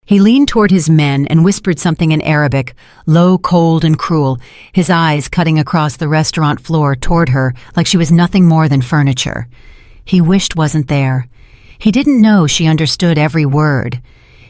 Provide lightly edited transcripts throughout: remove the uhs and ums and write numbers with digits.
He leaned toward his men and whispered something in Arabic, low, cold, and cruel, his eyes cutting across the restaurant floor toward her like she was nothing more than furniture. He wished wasn't there. He didn't know she understood every word.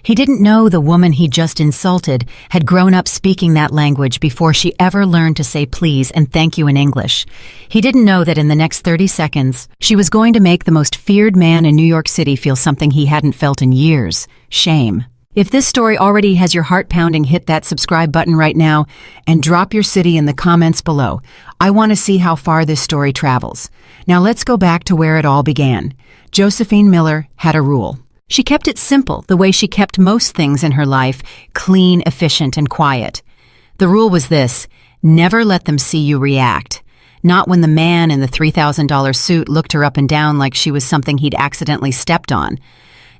He didn't know the woman he just insulted had grown up speaking that language before she ever learned to say please and thank you in English. He didn't know that in the next 30 seconds, she was going to make the most feared man in New York City feel something he hadn't felt in years: shame. If this story already has your heart pounding, hit that subscribe button right now and drop your city in the comments below. I want to see how far this story travels. Now let's go back to where it all began. Josephine Miller had a rule. She kept it simple, the way she kept most things in her life: clean, efficient, and quiet. The rule was this: never let them see you react. Not when the man in the $3,000 suit looked her up and down like she was something he'd accidentally stepped on.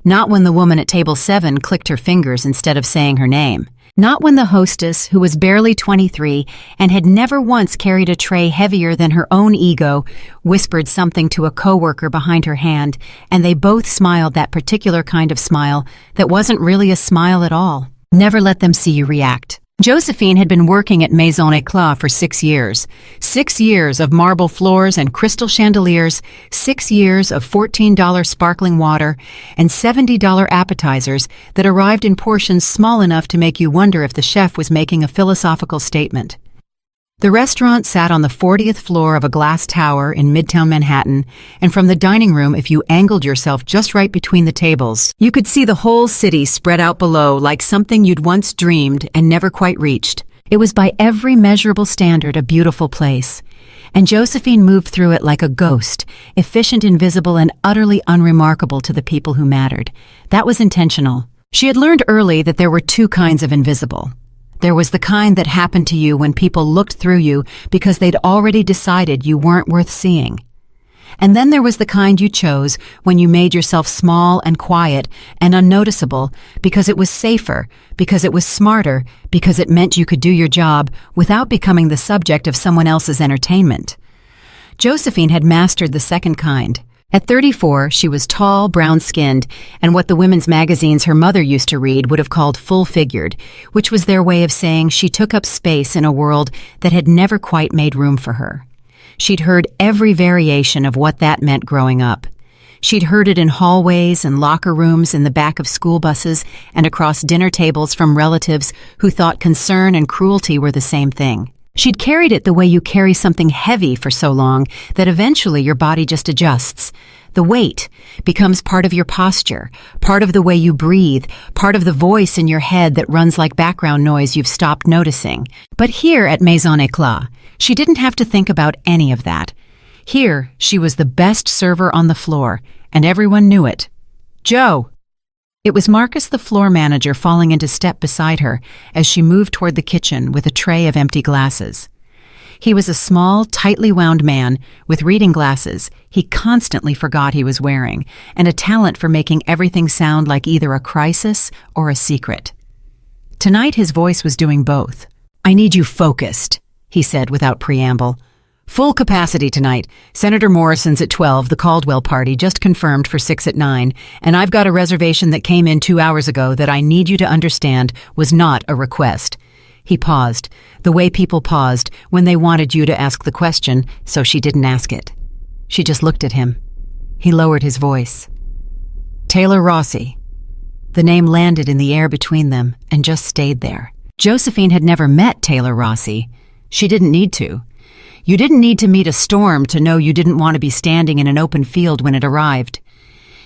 Not when the woman at table 7 clicked her fingers instead of saying her name. Not when the hostess, who was barely 23 and had never once carried a tray heavier than her own ego, whispered something to a coworker behind her hand, and they both smiled that particular kind of smile that wasn't really a smile at all. Never let them see you react. Josephine had been working at Maison Éclat for 6 years. 6 years of marble floors and crystal chandeliers, 6 years of $14 sparkling water, and $70 appetizers that arrived in portions small enough to make you wonder if the chef was making a philosophical statement. The restaurant sat on the 40th floor of a glass tower in Midtown Manhattan, and from the dining room, if you angled yourself just right between the tables, you could see the whole city spread out below like something you'd once dreamed and never quite reached. It was by every measurable standard a beautiful place, and Josephine moved through it like a ghost, efficient, invisible, and utterly unremarkable to the people who mattered. That was intentional. She had learned early that there were two kinds of invisible. There was the kind that happened to you when people looked through you because they'd already decided you weren't worth seeing. And then there was the kind you chose when you made yourself small and quiet and unnoticeable because it was safer, because it was smarter, because it meant you could do your job without becoming the subject of someone else's entertainment. Josephine had mastered the second kind. At 34, she was tall, brown-skinned, and what the women's magazines her mother used to read would have called full-figured, which was their way of saying she took up space in a world that had never quite made room for her. She'd heard every variation of what that meant growing up. She'd heard it in hallways and locker rooms, in the back of school buses, and across dinner tables from relatives who thought concern and cruelty were the same thing. She'd carried it the way you carry something heavy for so long that eventually your body just adjusts. The weight becomes part of your posture, part of the way you breathe, part of the voice in your head that runs like background noise you've stopped noticing. But here at Maison Éclat, she didn't have to think about any of that. Here, she was the best server on the floor, and everyone knew it. Joe! It was Marcus, the floor manager, falling into step beside her as she moved toward the kitchen with a tray of empty glasses. He was a small, tightly wound man with reading glasses he constantly forgot he was wearing, and a talent for making everything sound like either a crisis or a secret. Tonight his voice was doing both. "I need you focused," he said without preamble. "Full capacity tonight. Senator Morrison's at 12, the Caldwell party just confirmed for 6 at 9, and I've got a reservation that came in 2 hours ago that I need you to understand was not a request." He paused, the way people paused when they wanted you to ask the question, so she didn't ask it. She just looked at him. He lowered his voice. "Taylor Rossi." The name landed in the air between them and just stayed there. Josephine had never met Taylor Rossi. She didn't need to. You didn't need to meet a storm to know you didn't want to be standing in an open field when it arrived.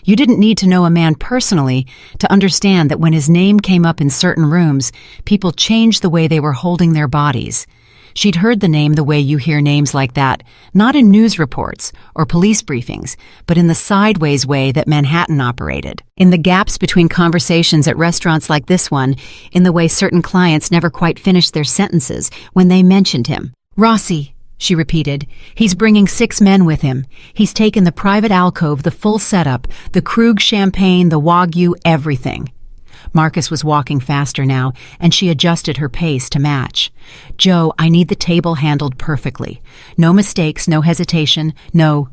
You didn't need to know a man personally to understand that when his name came up in certain rooms, people changed the way they were holding their bodies. She'd heard the name the way you hear names like that, not in news reports or police briefings, but in the sideways way that Manhattan operated. In the gaps between conversations at restaurants like this one, in the way certain clients never quite finished their sentences when they mentioned him. "Rossi," she repeated. "He's bringing 6 men with him. He's taken the private alcove, the full setup, the Krug champagne, the Wagyu, everything." Marcus was walking faster now, and she adjusted her pace to match. "Joe, I need the table handled perfectly. No mistakes, no hesitation, no—"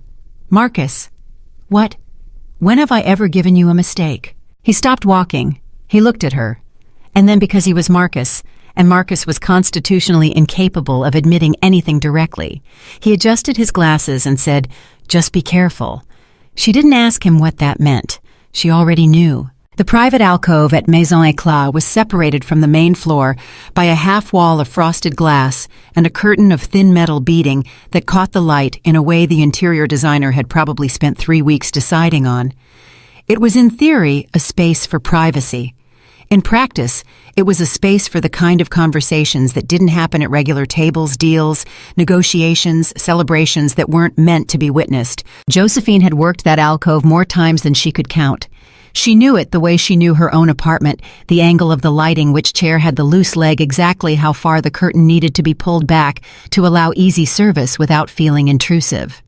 "Marcus, what? When have I ever given you a mistake?" He stopped walking. He looked at her. And then because he was Marcus, and Marcus was constitutionally incapable of admitting anything directly, he adjusted his glasses and said, "Just be careful." She didn't ask him what that meant. She already knew. The private alcove at Maison Éclat was separated from the main floor by a half wall of frosted glass and a curtain of thin metal beading that caught the light in a way the interior designer had probably spent 3 weeks deciding on. It was in theory a space for privacy. In practice, it was a space for the kind of conversations that didn't happen at regular tables, deals, negotiations, celebrations that weren't meant to be witnessed. Josephine had worked that alcove more times than she could count. She knew it the way she knew her own apartment, the angle of the lighting, which chair had the loose leg, exactly how far the curtain needed to be pulled back to allow easy service without feeling intrusive.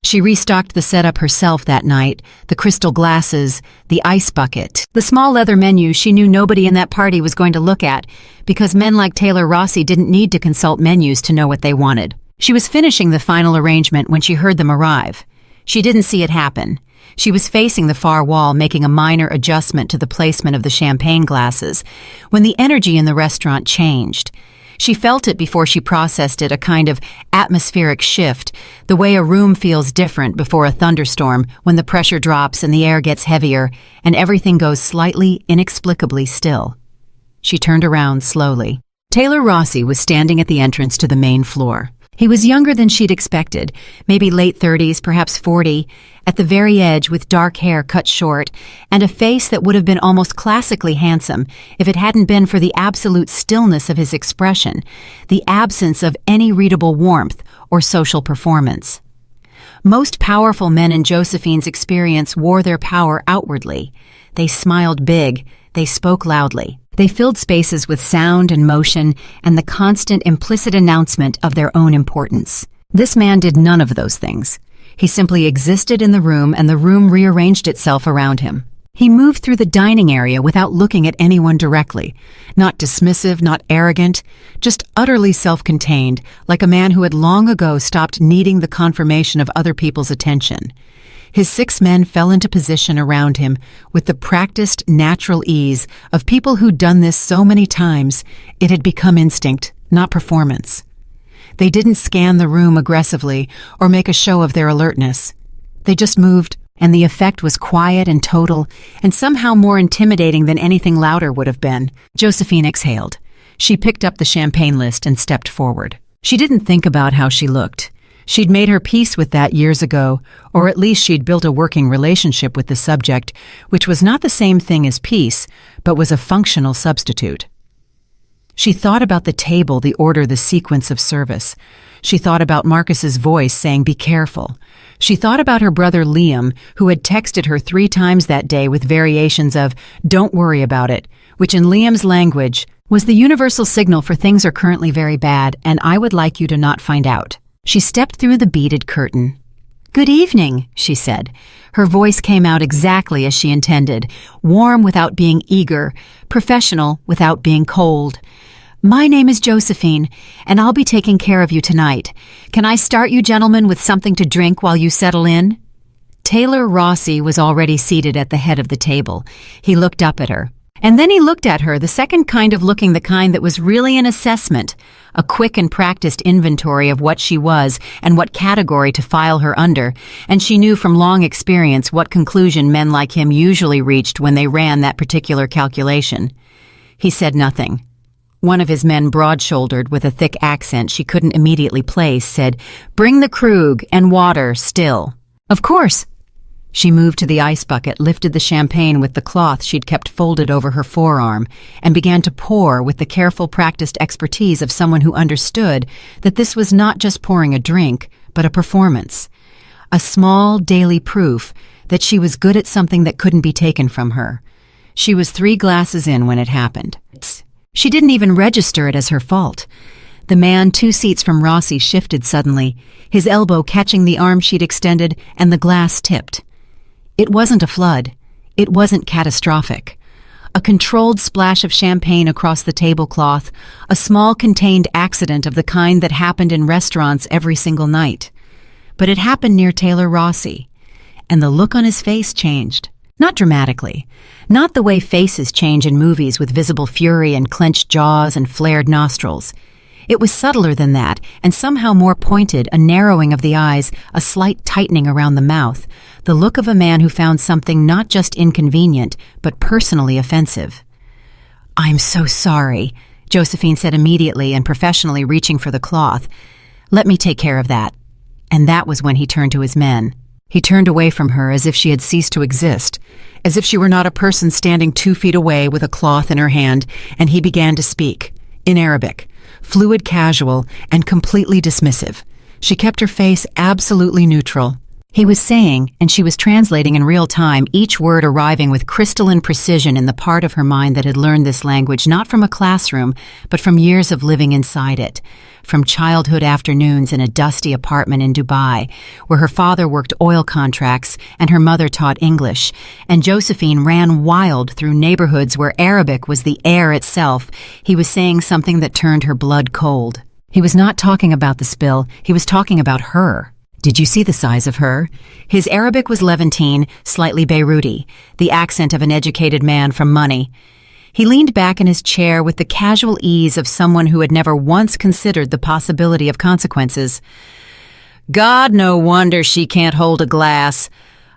She restocked the setup herself that night, the crystal glasses, the ice bucket, the small leather menu she knew nobody in that party was going to look at, because men like Taylor Rossi didn't need to consult menus to know what they wanted. She was finishing the final arrangement when she heard them arrive. She didn't see it happen. She was facing the far wall, making a minor adjustment to the placement of the champagne glasses, when the energy in the restaurant changed. She felt it before she processed it, a kind of atmospheric shift, the way a room feels different before a thunderstorm, when the pressure drops and the air gets heavier and everything goes slightly, inexplicably still. She turned around slowly. Taylor Rossi was standing at the entrance to the main floor. He was younger than she'd expected, maybe late 30s, perhaps 40, at the very edge with dark hair cut short, and a face that would have been almost classically handsome if it hadn't been for the absolute stillness of his expression, the absence of any readable warmth or social performance. Most powerful men in Josephine's experience wore their power outwardly. They smiled big, they spoke loudly. They filled spaces with sound and motion and the constant implicit announcement of their own importance. This man did none of those things. He simply existed in the room, and the room rearranged itself around him. He moved through the dining area without looking at anyone directly, not dismissive, not arrogant, just utterly self-contained, like a man who had long ago stopped needing the confirmation of other people's attention. His 6 men fell into position around him with the practiced, natural ease of people who'd done this so many times it had become instinct, not performance. They didn't scan the room aggressively or make a show of their alertness. They just moved, and the effect was quiet and total, and somehow more intimidating than anything louder would have been. Josephine exhaled. She picked up the champagne list and stepped forward. She didn't think about how she looked. She'd made her peace with that years ago, or at least she'd built a working relationship with the subject, which was not the same thing as peace, but was a functional substitute. She thought about the table, the order, the sequence of service. She thought about Marcus's voice saying, "Be careful." She thought about her brother Liam, who had texted her 3 times that day with variations of, "Don't worry about it," which in Liam's language was the universal signal for things are currently very bad, and I would like you to not find out. She stepped through the beaded curtain. "Good evening," she said. Her voice came out exactly as she intended, warm without being eager, professional without being cold. "My name is Josephine, and I'll be taking care of you tonight. Can I start you gentlemen with something to drink while you settle in?" Taylor Rossi was already seated at the head of the table. He looked up at her. And then he looked at her, the second kind of looking, the kind that was really an assessment, a quick and practiced inventory of what she was and what category to file her under, and she knew from long experience what conclusion men like him usually reached when they ran that particular calculation. He said nothing. One of his men, broad-shouldered, with a thick accent she couldn't immediately place, said, "Bring the Krug and water, still." "Of course." She moved to the ice bucket, lifted the champagne with the cloth she'd kept folded over her forearm, and began to pour with the careful, practiced expertise of someone who understood that this was not just pouring a drink, but a performance. A small, daily proof that she was good at something that couldn't be taken from her. She was 3 glasses in when it happened. She didn't even register it as her fault. The man 2 seats from Rossi shifted suddenly, his elbow catching the arm she'd extended, and the glass tipped. It wasn't a flood. It wasn't catastrophic. A controlled splash of champagne across the tablecloth, a small contained accident of the kind that happened in restaurants every single night. But it happened near Taylor Rossi, and the look on his face changed. Not dramatically. Not the way faces change in movies with visible fury and clenched jaws and flared nostrils. It was subtler than that, and somehow more pointed, a narrowing of the eyes, a slight tightening around the mouth, the look of a man who found something not just inconvenient, but personally offensive. "I'm so sorry," Josephine said immediately and professionally, reaching for the cloth. "Let me take care of that." And that was when he turned to his men. He turned away from her as if she had ceased to exist, as if she were not a person standing 2 feet away with a cloth in her hand, and he began to speak, in Arabic, fluid, casual, and completely dismissive. She kept her face absolutely neutral. He was saying, and she was translating in real time, each word arriving with crystalline precision in the part of her mind that had learned this language not from a classroom, but from years of living inside it, from childhood afternoons in a dusty apartment in Dubai, where her father worked oil contracts and her mother taught English, and Josephine ran wild through neighborhoods where Arabic was the air itself. He was saying something that turned her blood cold. He was not talking about the spill, he was talking about her. Did you see the size of her? His Arabic was Levantine, slightly Beiruti, the accent of an educated man from money. He leaned back in his chair with the casual ease of someone who had never once considered the possibility of consequences. "God, no wonder she can't hold a glass.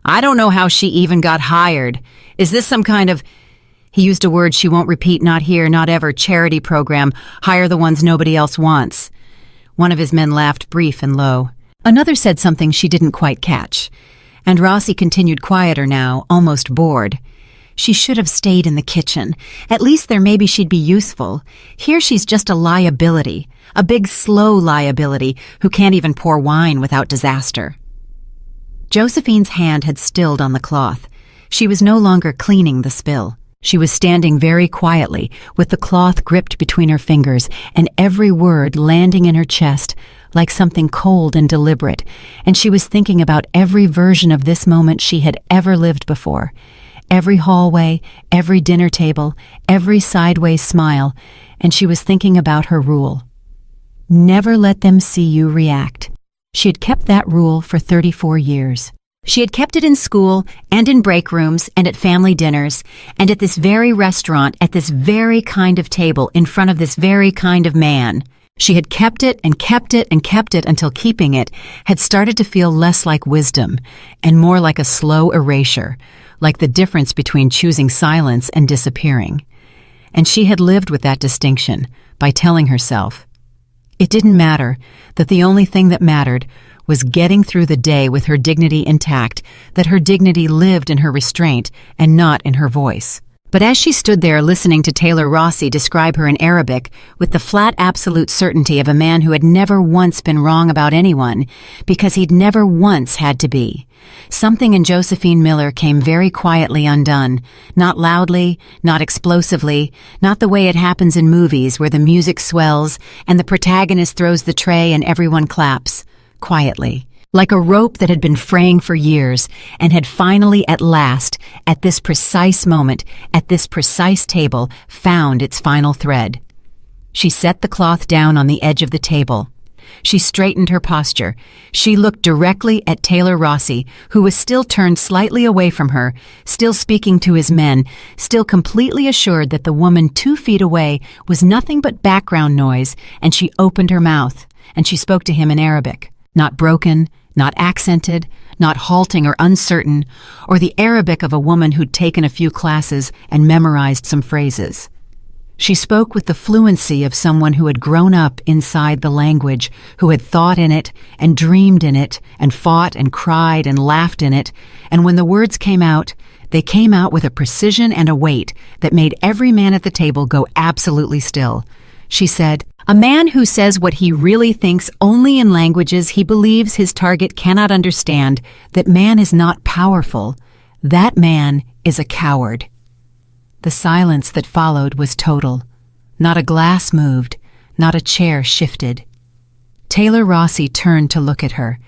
I don't know how she even got hired. Is this some kind of—" He used a word she won't repeat, not here, not ever, charity program, hire the ones nobody else wants. One of his men laughed, brief and low. Another said something she didn't quite catch, and Rossi continued quieter now, almost bored. She should have stayed in the kitchen. At least there maybe she'd be useful. Here she's just a liability, a big slow liability who can't even pour wine without disaster. Josephine's hand had stilled on the cloth. She was no longer cleaning the spill. She was standing very quietly, with the cloth gripped between her fingers, and every word landing in her chest, like something cold and deliberate, and she was thinking about every version of this moment she had ever lived before. Every hallway, every dinner table, every sideways smile, and she was thinking about her rule. Never let them see you react. She had kept that rule for 34 years. She had kept it in school and in break rooms and at family dinners and at this very restaurant, at this very kind of table, in front of this very kind of man. She had kept it and kept it and kept it until keeping it had started to feel less like wisdom and more like a slow erasure, like the difference between choosing silence and disappearing. And she had lived with that distinction by telling herself it didn't matter, that the only thing that mattered was getting through the day with her dignity intact, that her dignity lived in her restraint and not in her voice. But as she stood there listening to Taylor Rossi describe her in Arabic with the flat absolute certainty of a man who had never once been wrong about anyone because he'd never once had to be, something in Josephine Miller came very quietly undone, not loudly, not explosively, not the way it happens in movies where the music swells and the protagonist throws the tray and everyone claps, quietly. Like a rope that had been fraying for years and had finally at last, at this precise moment, at this precise table, found its final thread. She set the cloth down on the edge of the table. She straightened her posture. She looked directly at Taylor Rossi, who was still turned slightly away from her, still speaking to his men, still completely assured that the woman 2 feet away was nothing but background noise, and she opened her mouth, and she spoke to him in Arabic. Not broken, not accented, not halting or uncertain, or the Arabic of a woman who'd taken a few classes and memorized some phrases. She spoke with the fluency of someone who had grown up inside the language, who had thought in it and dreamed in it and fought and cried and laughed in it, and when the words came out, they came out with a precision and a weight that made every man at the table go absolutely still. She said, "A man who says what he really thinks only in languages he believes his target cannot understand, that man is not powerful, that man is a coward." The silence that followed was total. Not a glass moved, not a chair shifted. Taylor Rossi turned to look at her,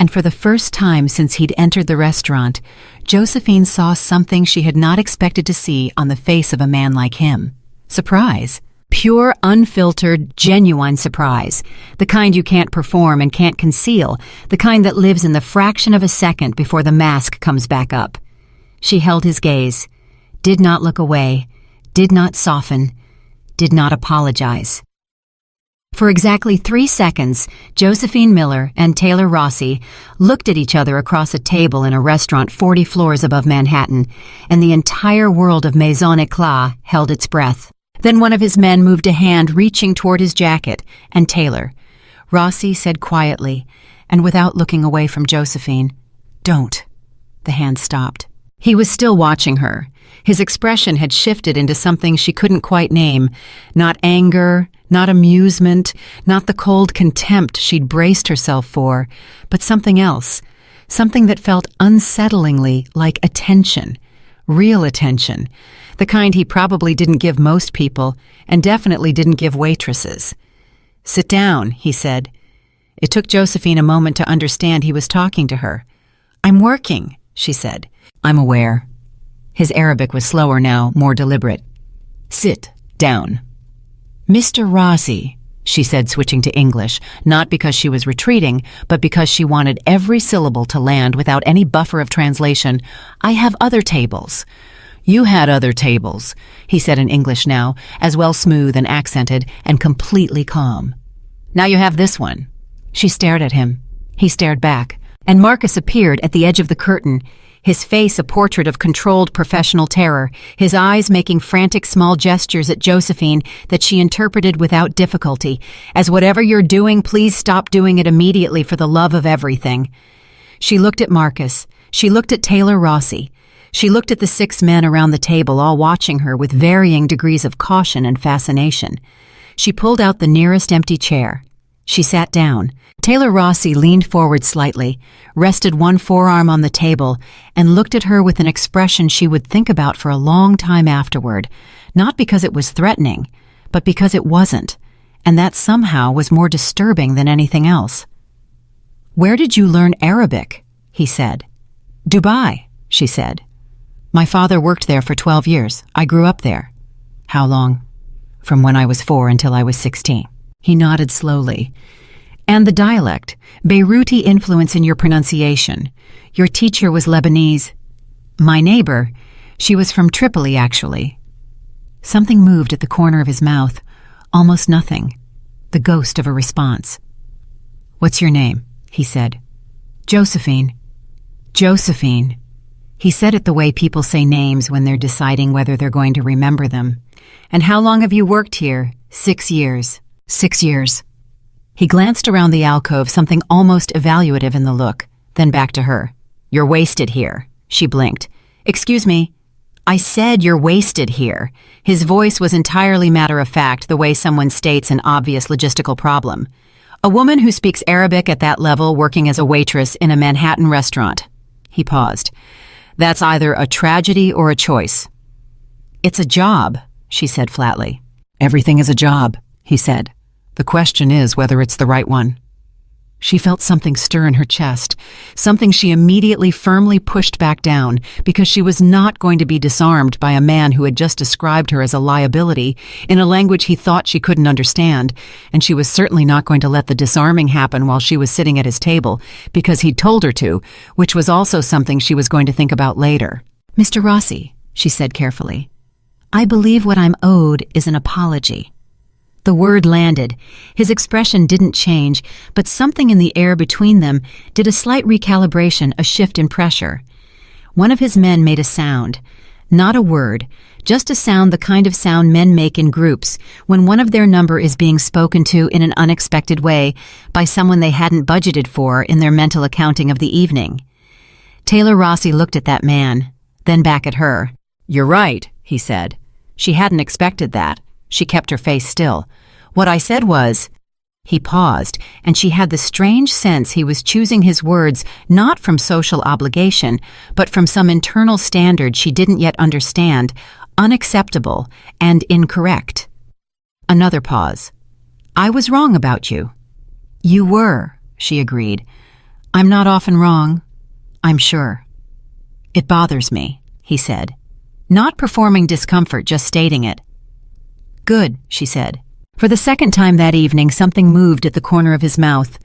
and for the first time since he'd entered the restaurant, Josephine saw something she had not expected to see on the face of a man like him. Surprise. Pure, unfiltered, genuine surprise. The kind you can't perform and can't conceal. The kind that lives in the fraction of a second before the mask comes back up. She held his gaze, did not look away, did not soften, did not apologize. For exactly 3 seconds, Josephine Miller and Taylor Rossi looked at each other across a table in a restaurant 40 floors above Manhattan, and the entire world of Maison Éclat held its breath. Then one of his men moved a hand reaching toward his jacket, and Taylor. Rossi said quietly, and without looking away from Josephine, "Don't." The hand stopped. He was still watching her. His expression had shifted into something she couldn't quite name. Not anger, not amusement, not the cold contempt she'd braced herself for, but something else. Something that felt unsettlingly like attention. Real attention. The kind he probably didn't give most people, and definitely didn't give waitresses. "Sit down," he said. It took Josephine a moment to understand he was talking to her. "I'm working," she said. "I'm aware." His Arabic was slower now, more deliberate. "Sit down." "Mr. Rossi," she said, switching to English, not because she was retreating, but because she wanted every syllable to land without any buffer of translation. "I have other tables." "You had other tables," he said in English now, as well smooth and accented and completely calm. "Now you have this one." She stared at him. He stared back, and Marcus appeared at the edge of the curtain, his face a portrait of controlled professional terror, his eyes making frantic small gestures at Josephine that she interpreted without difficulty, as "Whatever you're doing, please stop doing it immediately for the love of everything." She looked at Marcus. She looked at Taylor Rossi. She looked at the 6 men around the table, all watching her with varying degrees of caution and fascination. She pulled out the nearest empty chair. She sat down. Taylor Rossi leaned forward slightly, rested one forearm on the table, and looked at her with an expression she would think about for a long time afterward, not because it was threatening, but because it wasn't, and that somehow was more disturbing than anything else. "Where did you learn Arabic?" he said. "Dubai," she said. "My father worked there for 12 years. I grew up there." "How long?" "From when I was 4 until I was 16. He nodded slowly. "And the dialect, Beiruti influence in your pronunciation. Your teacher was Lebanese." "My neighbor, she was from Tripoli, actually." Something moved at the corner of his mouth. Almost nothing. The ghost of a response. "What's your name?" he said. "Josephine." "Josephine." He said it the way people say names when they're deciding whether they're going to remember them. "And how long have you worked here?" 6 years. 6 years. He glanced around the alcove, something almost evaluative in the look, then back to her. "You're wasted here." She blinked. "Excuse me." "I said you're wasted here." His voice was entirely matter-of-fact, the way someone states an obvious logistical problem. "A woman who speaks Arabic at that level working as a waitress in a Manhattan restaurant." He paused. "That's either a tragedy or a choice." "It's a job," she said flatly. "Everything is a job," he said. "The question is whether it's the right one." She felt something stir in her chest, something she immediately firmly pushed back down, because she was not going to be disarmed by a man who had just described her as a liability in a language he thought she couldn't understand, and she was certainly not going to let the disarming happen while she was sitting at his table, because he'd told her to, which was also something she was going to think about later. "Mr. Rossi," she said carefully, "I believe what I'm owed is an apology." The word landed. His expression didn't change, but something in the air between them did a slight recalibration, a shift in pressure. One of his men made a sound. Not a word, just a sound, the kind of sound men make in groups when one of their number is being spoken to in an unexpected way by someone they hadn't budgeted for in their mental accounting of the evening. Taylor Rossi looked at that man, then back at her. "You're right," he said. She hadn't expected that. She kept her face still. "What I said was—" He paused, and she had the strange sense he was choosing his words not from social obligation, but from some internal standard she didn't yet understand, unacceptable and incorrect. Another pause. "I was wrong about you." "You were," she agreed. "I'm not often wrong, I'm sure." "It bothers me," he said. Not performing discomfort, just stating it. "Good," she said. For the second time that evening, something moved at the corner of his mouth.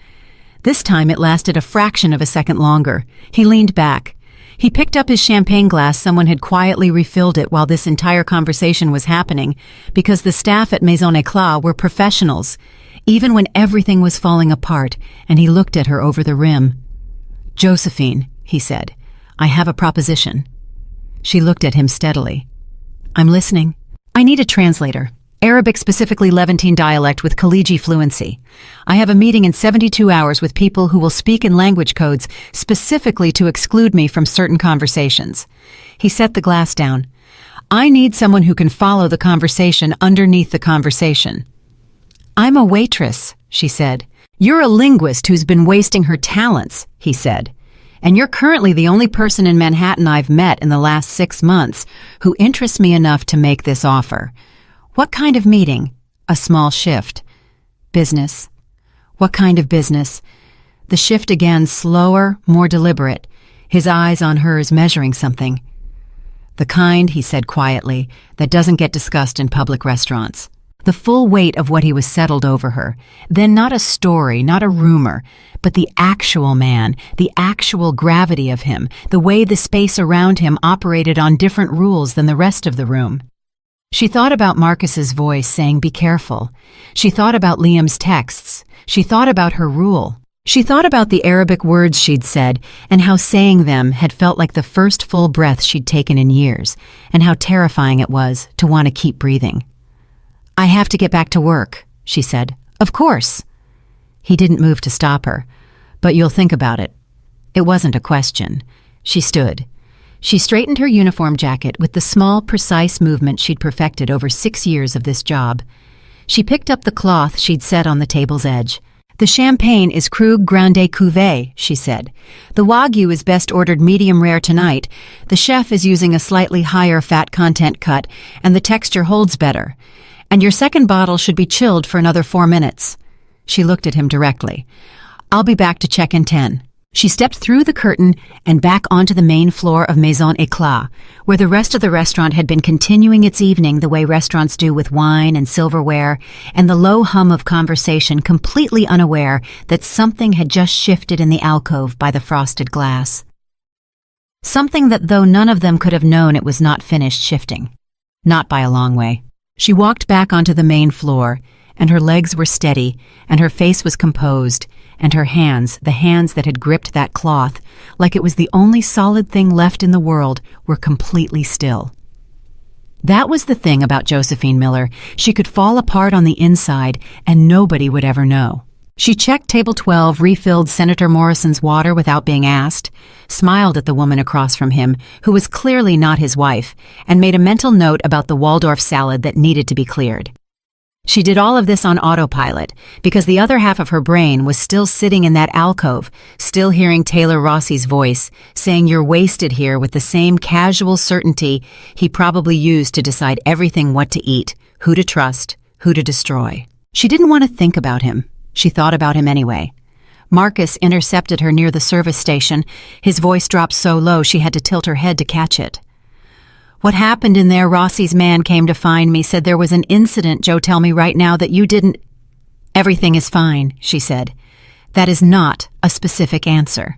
This time it lasted a fraction of a second longer. He leaned back. He picked up his champagne glass. Someone had quietly refilled it while this entire conversation was happening, because the staff at Maison Éclat were professionals, even when everything was falling apart, and he looked at her over the rim. "Josephine," he said, "I have a proposition." She looked at him steadily. "I'm listening." "I need a translator. Arabic, specifically Levantine dialect with Khaliji fluency. I have a meeting in 72 hours with people who will speak in language codes specifically to exclude me from certain conversations." He set the glass down. "I need someone who can follow the conversation underneath the conversation." "I'm a waitress," she said. "You're a linguist who's been wasting her talents," he said. "And you're currently the only person in Manhattan I've met in the last 6 months who interests me enough to make this offer. What kind of meeting? A small shift. Business. What kind of business?" The shift again, slower, more deliberate, his eyes on hers measuring something. "The kind," he said quietly, "that doesn't get discussed in public restaurants." The full weight of what he was settled over her. Then not a story, not a rumor, but the actual man, the actual gravity of him, the way the space around him operated on different rules than the rest of the room. She thought about Marcus's voice saying, "Be careful." She thought about Liam's texts. She thought about her rule. She thought about the Arabic words she'd said and how saying them had felt like the first full breath she'd taken in years, and how terrifying it was to want to keep breathing. "I have to get back to work," she said. "Of course." He didn't move to stop her. "But you'll think about it." It wasn't a question. She stood. She straightened her uniform jacket with the small, precise movement she'd perfected over 6 years of this job. She picked up the cloth she'd set on the table's edge. "The champagne is Krug Grande Cuvée," she said. "The Wagyu is best ordered medium rare tonight. The chef is using a slightly higher fat content cut, and the texture holds better. And your second bottle should be chilled for another 4 minutes. She looked at him directly. "I'll be back to check in 10. She stepped through the curtain and back onto the main floor of Maison Éclat, where the rest of the restaurant had been continuing its evening the way restaurants do, with wine and silverware and the low hum of conversation, completely unaware that something had just shifted in the alcove by the frosted glass. Something that, though none of them could have known, it was not finished shifting. Not by a long way. She walked back onto the main floor, and her legs were steady, and her face was composed, and her hands, the hands that had gripped that cloth, like it was the only solid thing left in the world, were completely still. That was the thing about Josephine Miller. She could fall apart on the inside, and nobody would ever know. She checked table 12, refilled Senator Morrison's water without being asked, smiled at the woman across from him, who was clearly not his wife, and made a mental note about the Waldorf salad that needed to be cleared. She did all of this on autopilot, because the other half of her brain was still sitting in that alcove, still hearing Taylor Rossi's voice, saying you're wasted here, with the same casual certainty he probably used to decide everything: what to eat, who to trust, who to destroy. She didn't want to think about him. She thought about him anyway. Marcus intercepted her near the service station. His voice dropped so low she had to tilt her head to catch it. "What happened in there? Rossi's man came to find me, said there was an incident. Joe, tell me right now that you didn't—" "Everything is fine," she said. "That is not a specific answer."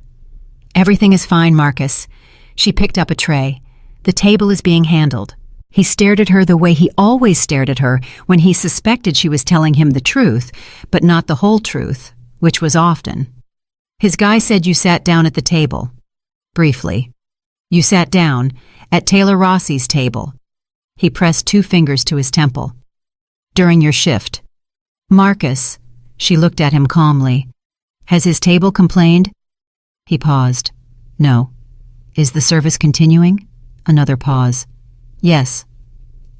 "Everything is fine, Marcus." She picked up a tray. "The table is being handled." He stared at her the way he always stared at her when he suspected she was telling him the truth, but not the whole truth, which was often. "His guy said you sat down at the table." "Briefly." "You sat down at Taylor Rossi's table." He pressed 2 fingers to his temple. "During your shift." "Marcus," she looked at him calmly, "has his table complained?" He paused. "No." "Is the service continuing?" Another pause. "Yes."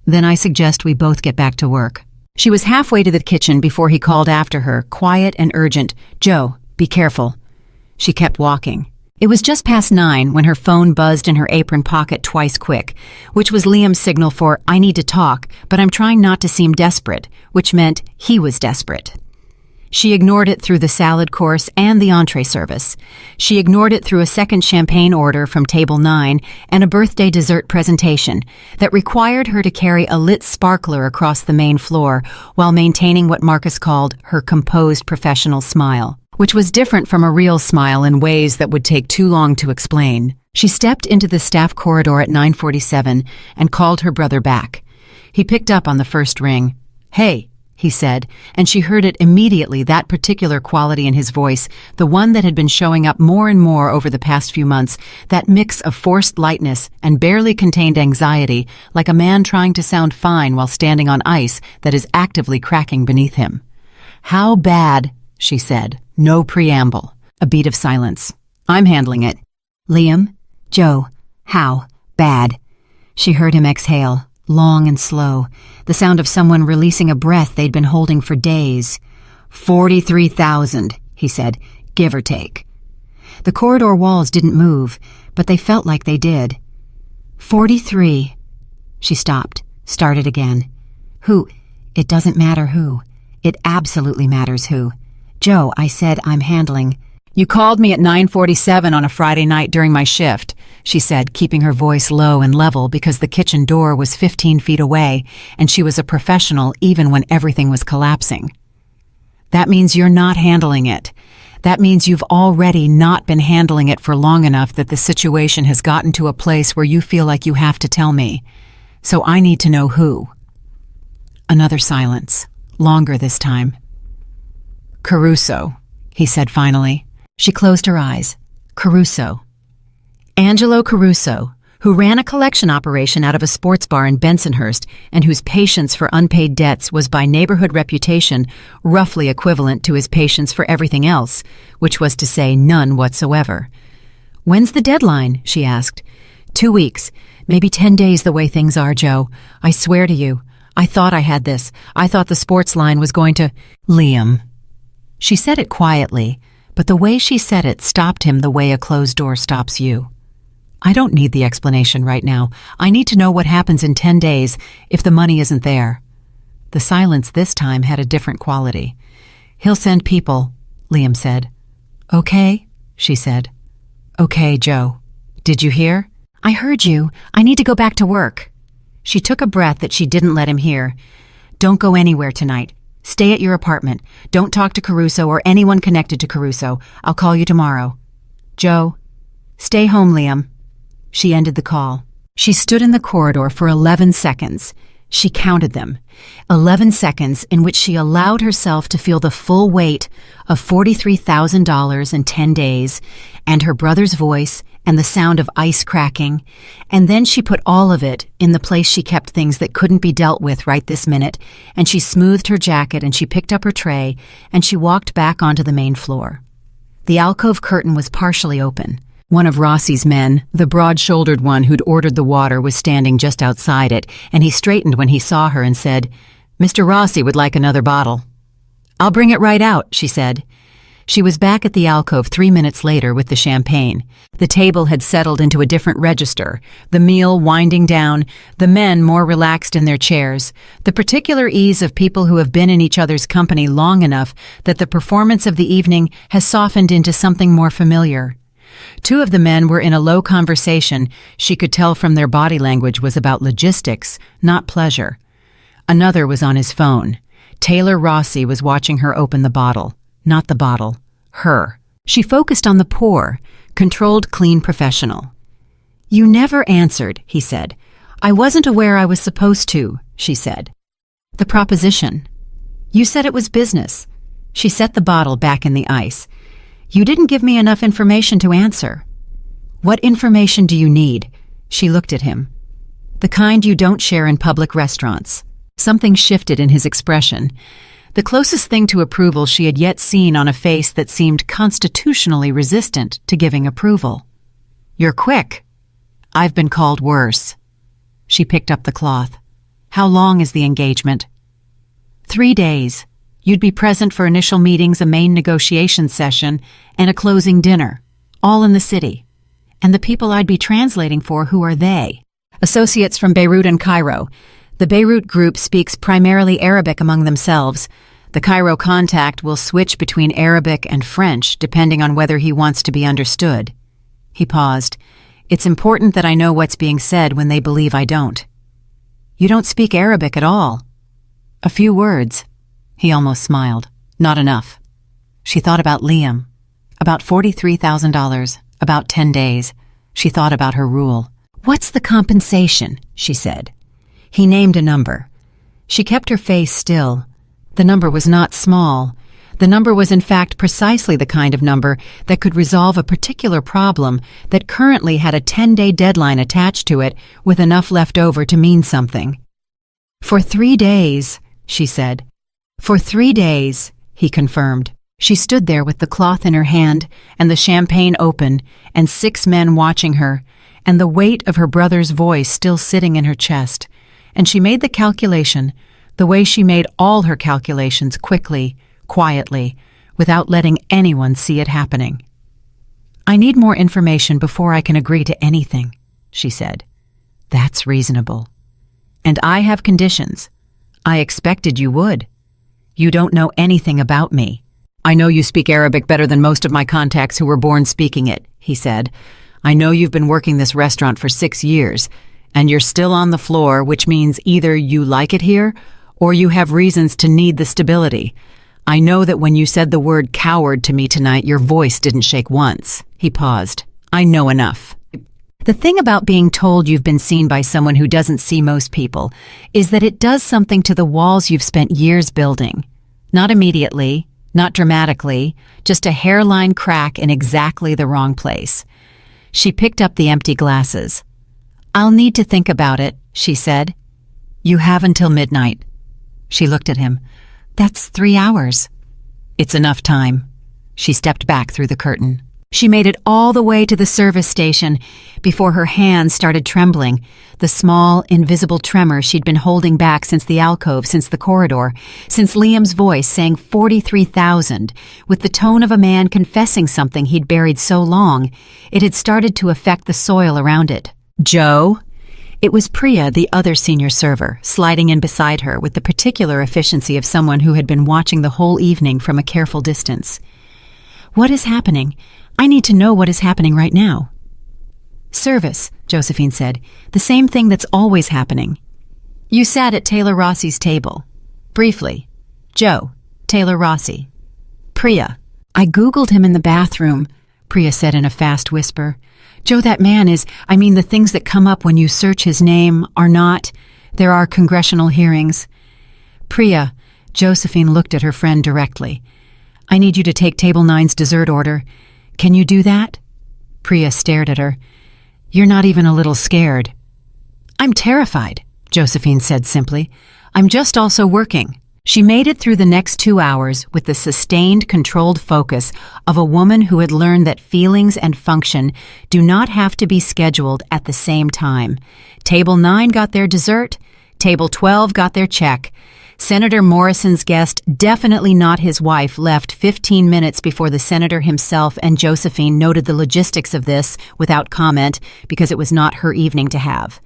"Then I suggest we both get back to work." She was halfway to the kitchen before he called after her, quiet and urgent. "Joe, be careful." She kept walking. It was just past 9 when her phone buzzed in her apron pocket twice quick, which was Liam's signal for, "I need to talk, but I'm trying not to seem desperate," which meant he was desperate. She ignored it through the salad course and the entree service. She ignored it through a second champagne order from table 9 and a birthday dessert presentation that required her to carry a lit sparkler across the main floor while maintaining what Marcus called her composed professional smile, which was different from a real smile in ways that would take too long to explain. She stepped into the staff corridor at 9:47 and called her brother back. He picked up on the first ring. "Hey," he said, and she heard it immediately, that particular quality in his voice, the one that had been showing up more and more over the past few months, that mix of forced lightness and barely contained anxiety, like a man trying to sound fine while standing on ice that is actively cracking beneath him. "How bad?" she said. No preamble. A beat of silence. "I'm handling it." "Liam? Joe? How bad?" She heard him exhale, long and slow, the sound of someone releasing a breath they'd been holding for days. 43,000, he said, give or take. The corridor walls didn't move, but they felt like they did. 43. She stopped, started again. Who? It doesn't matter who. It absolutely matters who. Joe, I said I'm handling. You called me at 9:47 on a Friday night during my shift, she said, keeping her voice low and level because the kitchen door was 15 feet away and she was a professional even when everything was collapsing. That means you're not handling it. That means you've already not been handling it for long enough that the situation has gotten to a place where you feel like you have to tell me. So I need to know who. Another silence, longer this time. Caruso, he said finally. She closed her eyes. Caruso. Angelo Caruso, who ran a collection operation out of a sports bar in Bensonhurst and whose patience for unpaid debts was by neighborhood reputation roughly equivalent to his patience for everything else, which was to say none whatsoever. When's the deadline? She asked. 2 weeks, maybe 10 days the way things are, Joe. I swear to you. I thought I had this. I thought the sports line was going to... Liam. She said it quietly, but the way she said it stopped him the way a closed door stops you. I don't need the explanation right now. I need to know what happens in 10 days if the money isn't there. The silence this time had a different quality. He'll send people, Liam said. Okay, she said. Okay, Joe. Did you hear? I heard you. I need to go back to work. She took a breath that she didn't let him hear. Don't go anywhere tonight. Stay at your apartment. Don't talk to Caruso or anyone connected to Caruso. I'll call you tomorrow. Joe, stay home, Liam. She ended the call. She stood in the corridor for 11 seconds. She counted them. 11 seconds in which she allowed herself to feel the full weight of $43,000 in 10 days, and her brother's voice, and the sound of ice cracking, and then she put all of it in the place she kept things that couldn't be dealt with right this minute, and she smoothed her jacket and she picked up her tray, and she walked back onto the main floor. The alcove curtain was partially open. One of Rossi's men, the broad-shouldered one who'd ordered the water, was standing just outside it, and he straightened when he saw her and said, Mr. Rossi would like another bottle. I'll bring it right out, she said. She was back at the alcove 3 minutes later with the champagne. The table had settled into a different register, the meal winding down, the men more relaxed in their chairs, the particular ease of people who have been in each other's company long enough that the performance of the evening has softened into something more familiar. 2 of the men were in a low conversation she could tell from their body language was about logistics, not pleasure. Another was on his phone. Taylor Rossi was watching her open the bottle. Not the bottle. Her. She focused on the pour, controlled, clean professional. You never answered, he said. I wasn't aware I was supposed to, she said. The proposition. You said it was business. She set the bottle back in the ice. You didn't give me enough information to answer. What information do you need? She looked at him. The kind you don't share in public restaurants. Something shifted in his expression. The closest thing to approval she had yet seen on a face that seemed constitutionally resistant to giving approval. You're quick. I've been called worse. She picked up the cloth. How long is the engagement? 3 days. You'd be present for initial meetings, a main negotiation session, and a closing dinner, all in the city. And the people I'd be translating for, who are they? Associates from Beirut and Cairo. The Beirut group speaks primarily Arabic among themselves. The Cairo contact will switch between Arabic and French, depending on whether he wants to be understood. He paused. It's important that I know what's being said when they believe I don't. You don't speak Arabic at all. A few words. He almost smiled. Not enough. She thought about Liam. About $43,000. About 10 days. She thought about her rule. "What's the compensation?" she said. He named a number. She kept her face still. The number was not small. The number was in fact precisely the kind of number that could resolve a particular problem that currently had a 10-day deadline attached to it with enough left over to mean something. "For 3 days," she said. "For 3 days," he confirmed. She stood there with the cloth in her hand and the champagne open and 6 men watching her and the weight of her brother's voice still sitting in her chest. And she made the calculation, the way she made all her calculations, quickly, quietly, without letting anyone see it happening. "I need more information before I can agree to anything," she said. "That's reasonable. And I have conditions. I expected you would. You don't know anything about me." "I know you speak Arabic better than most of my contacts who were born speaking it," he said. "I know you've been working this restaurant for 6 years, and you're still on the floor, which means either you like it here or you have reasons to need the stability. I know that when you said the word coward to me tonight, your voice didn't shake once." He paused. "I know enough. The thing about being told you've been seen by someone who doesn't see most people is that it does something to the walls you've spent years building. Not immediately, not dramatically, just a hairline crack in exactly the wrong place." She picked up the empty glasses. "I'll need to think about it," she said. "You have until midnight." She looked at him. "That's 3 hours." "It's enough time." She stepped back through the curtain. She made it all the way to the service station before her hands started trembling, the small, invisible tremor she'd been holding back since the alcove, since the corridor, since Liam's voice saying 43,000, with the tone of a man confessing something he'd buried so long, it had started to affect the soil around it. "Joe?" It was Priya, the other senior server, sliding in beside her with the particular efficiency of someone who had been watching the whole evening from a careful distance. "What is happening? I need to know what is happening right now." "Service," Josephine said. "The same thing that's always happening." "You sat at Taylor Rossi's table." "Briefly." "Joe, Taylor Rossi." "Priya." "I Googled him in the bathroom," Priya said in a fast whisper. "Joe, that man is, the things that come up when you search his name are not. There are congressional hearings." "Priya," Josephine looked at her friend directly. "I need you to take Table 9's dessert order. Can you do that?" Priya stared at her. "You're not even a little scared." "I'm terrified," Josephine said simply. "I'm just also working." She made it through the next 2 hours with the sustained, controlled focus of a woman who had learned that feelings and function do not have to be scheduled at the same time. Table 9 got their dessert. Table 12 got their check. Senator Morrison's guest, definitely not his wife, left 15 minutes before the senator himself and Josephine noted the logistics of this without comment because it was not her evening to have.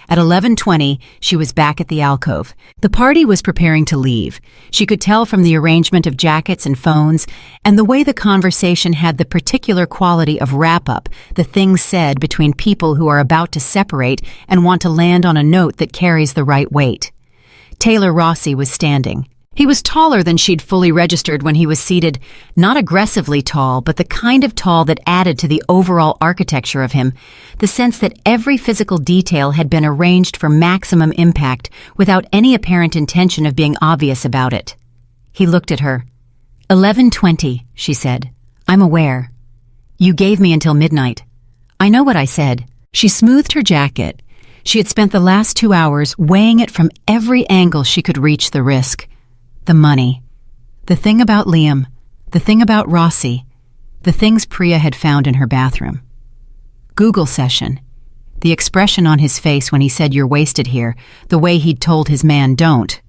At 11:20, she was back at the alcove. The party was preparing to leave. She could tell from the arrangement of jackets and phones and the way the conversation had the particular quality of wrap-up, the things said between people who are about to separate and want to land on a note that carries the right weight. Taylor Rossi was standing. He was taller than she'd fully registered when he was seated, not aggressively tall, but the kind of tall that added to the overall architecture of him, the sense that every physical detail had been arranged for maximum impact without any apparent intention of being obvious about it. He looked at her. 11:20, she said. "I'm aware. You gave me until midnight. I know what I said." She smoothed her jacket. She had spent the last 2 hours weighing it from every angle she could reach the risk. The money. The thing about Liam. The thing about Rossi. The things Priya had found in her bathroom. Google session. The expression on his face when he said "you're wasted here," the way he'd told his man "don't."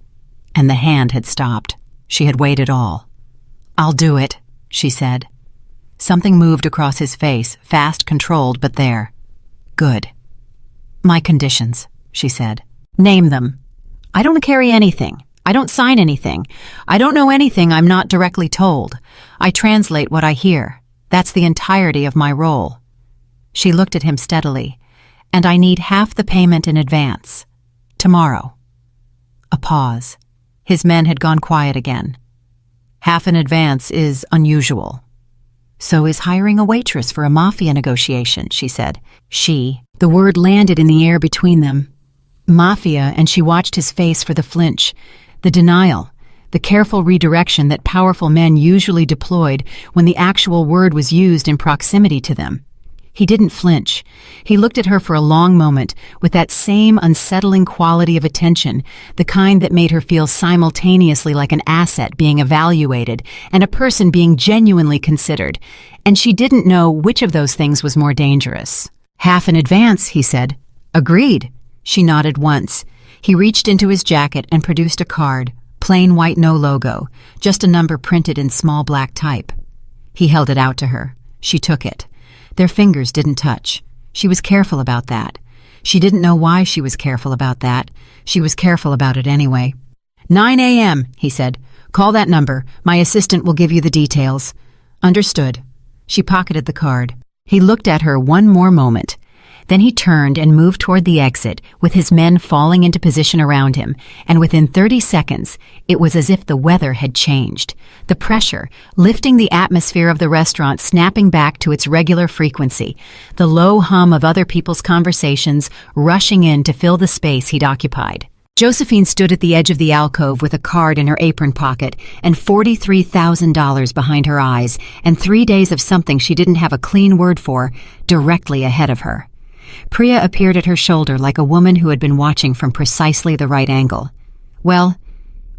And the hand had stopped. She had weighed it all. "I'll do it," she said. Something moved across his face, fast, controlled, but there. "Good." "My conditions," she said. "Name them." "I don't carry anything. I don't sign anything. I don't know anything I'm not directly told. I translate what I hear. That's the entirety of my role." She looked at him steadily. "And I need half the payment in advance. Tomorrow." A pause. His men had gone quiet again. "Half in advance is unusual." So is hiring a waitress for a Mafia negotiation, she said. The word landed in the air between them. Mafia, and she watched his face for the flinch, the denial, the careful redirection that powerful men usually deployed when the actual word was used in proximity to them. He didn't flinch. He looked at her for a long moment with that same unsettling quality of attention, the kind that made her feel simultaneously like an asset being evaluated and a person being genuinely considered, and she didn't know which of those things was more dangerous. "Half in advance," he said. "Agreed." She nodded once. He reached into his jacket and produced a card, plain white, no logo, just a number printed in small black type. He held it out to her. She took it. Their fingers didn't touch. She was careful about that. She didn't know why she was careful about that. She was careful about it anyway. 9 a.m., he said. "Call that number. My assistant will give you the details." "Understood." She pocketed the card. He looked at her one more moment. Then he turned and moved toward the exit, with his men falling into position around him, and within 30 seconds, it was as if the weather had changed. The pressure, lifting the atmosphere of the restaurant, snapping back to its regular frequency, the low hum of other people's conversations rushing in to fill the space he'd occupied. Josephine stood at the edge of the alcove with a card in her apron pocket and $43,000 behind her eyes, and 3 days of something she didn't have a clean word for directly ahead of her. Priya appeared at her shoulder like a woman who had been watching from precisely the right angle. "Well,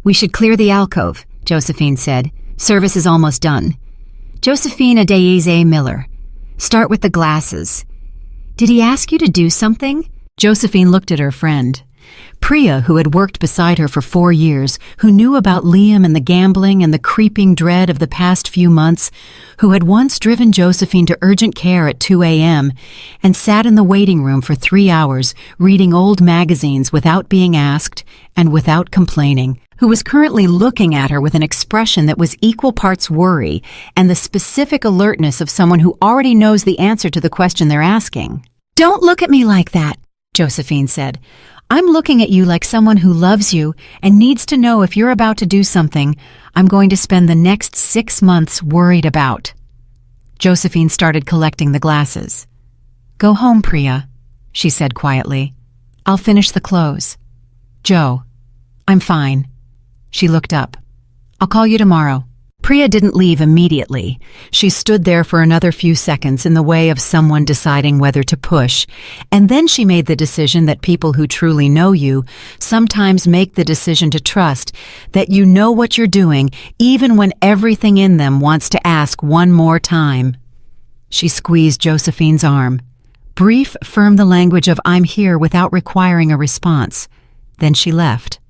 we should clear the alcove," Josephine said. "Service is almost done." "Josephine Adeyeze Miller. Start with the glasses." "Did he ask you to do something?" Josephine looked at her friend. Priya, who had worked beside her for 4 years, who knew about Liam and the gambling and the creeping dread of the past few months, who had once driven Josephine to urgent care at 2 a.m. and sat in the waiting room for 3 hours reading old magazines without being asked and without complaining, who was currently looking at her with an expression that was equal parts worry and the specific alertness of someone who already knows the answer to the question they're asking. "Don't look at me like that," Josephine said. "I'm looking at you like someone who loves you and needs to know if you're about to do something I'm going to spend the next 6 months worried about." Josephine started collecting the glasses. "Go home, Priya," she said quietly. "I'll finish the clothes." "Joe, I'm fine." She looked up. "I'll call you tomorrow." Priya didn't leave immediately. She stood there for another few seconds in the way of someone deciding whether to push, and then she made the decision that people who truly know you sometimes make the decision to trust that you know what you're doing even when everything in them wants to ask one more time. She squeezed Josephine's arm. Brief, firm the language of "I'm here" without requiring a response. Then she left.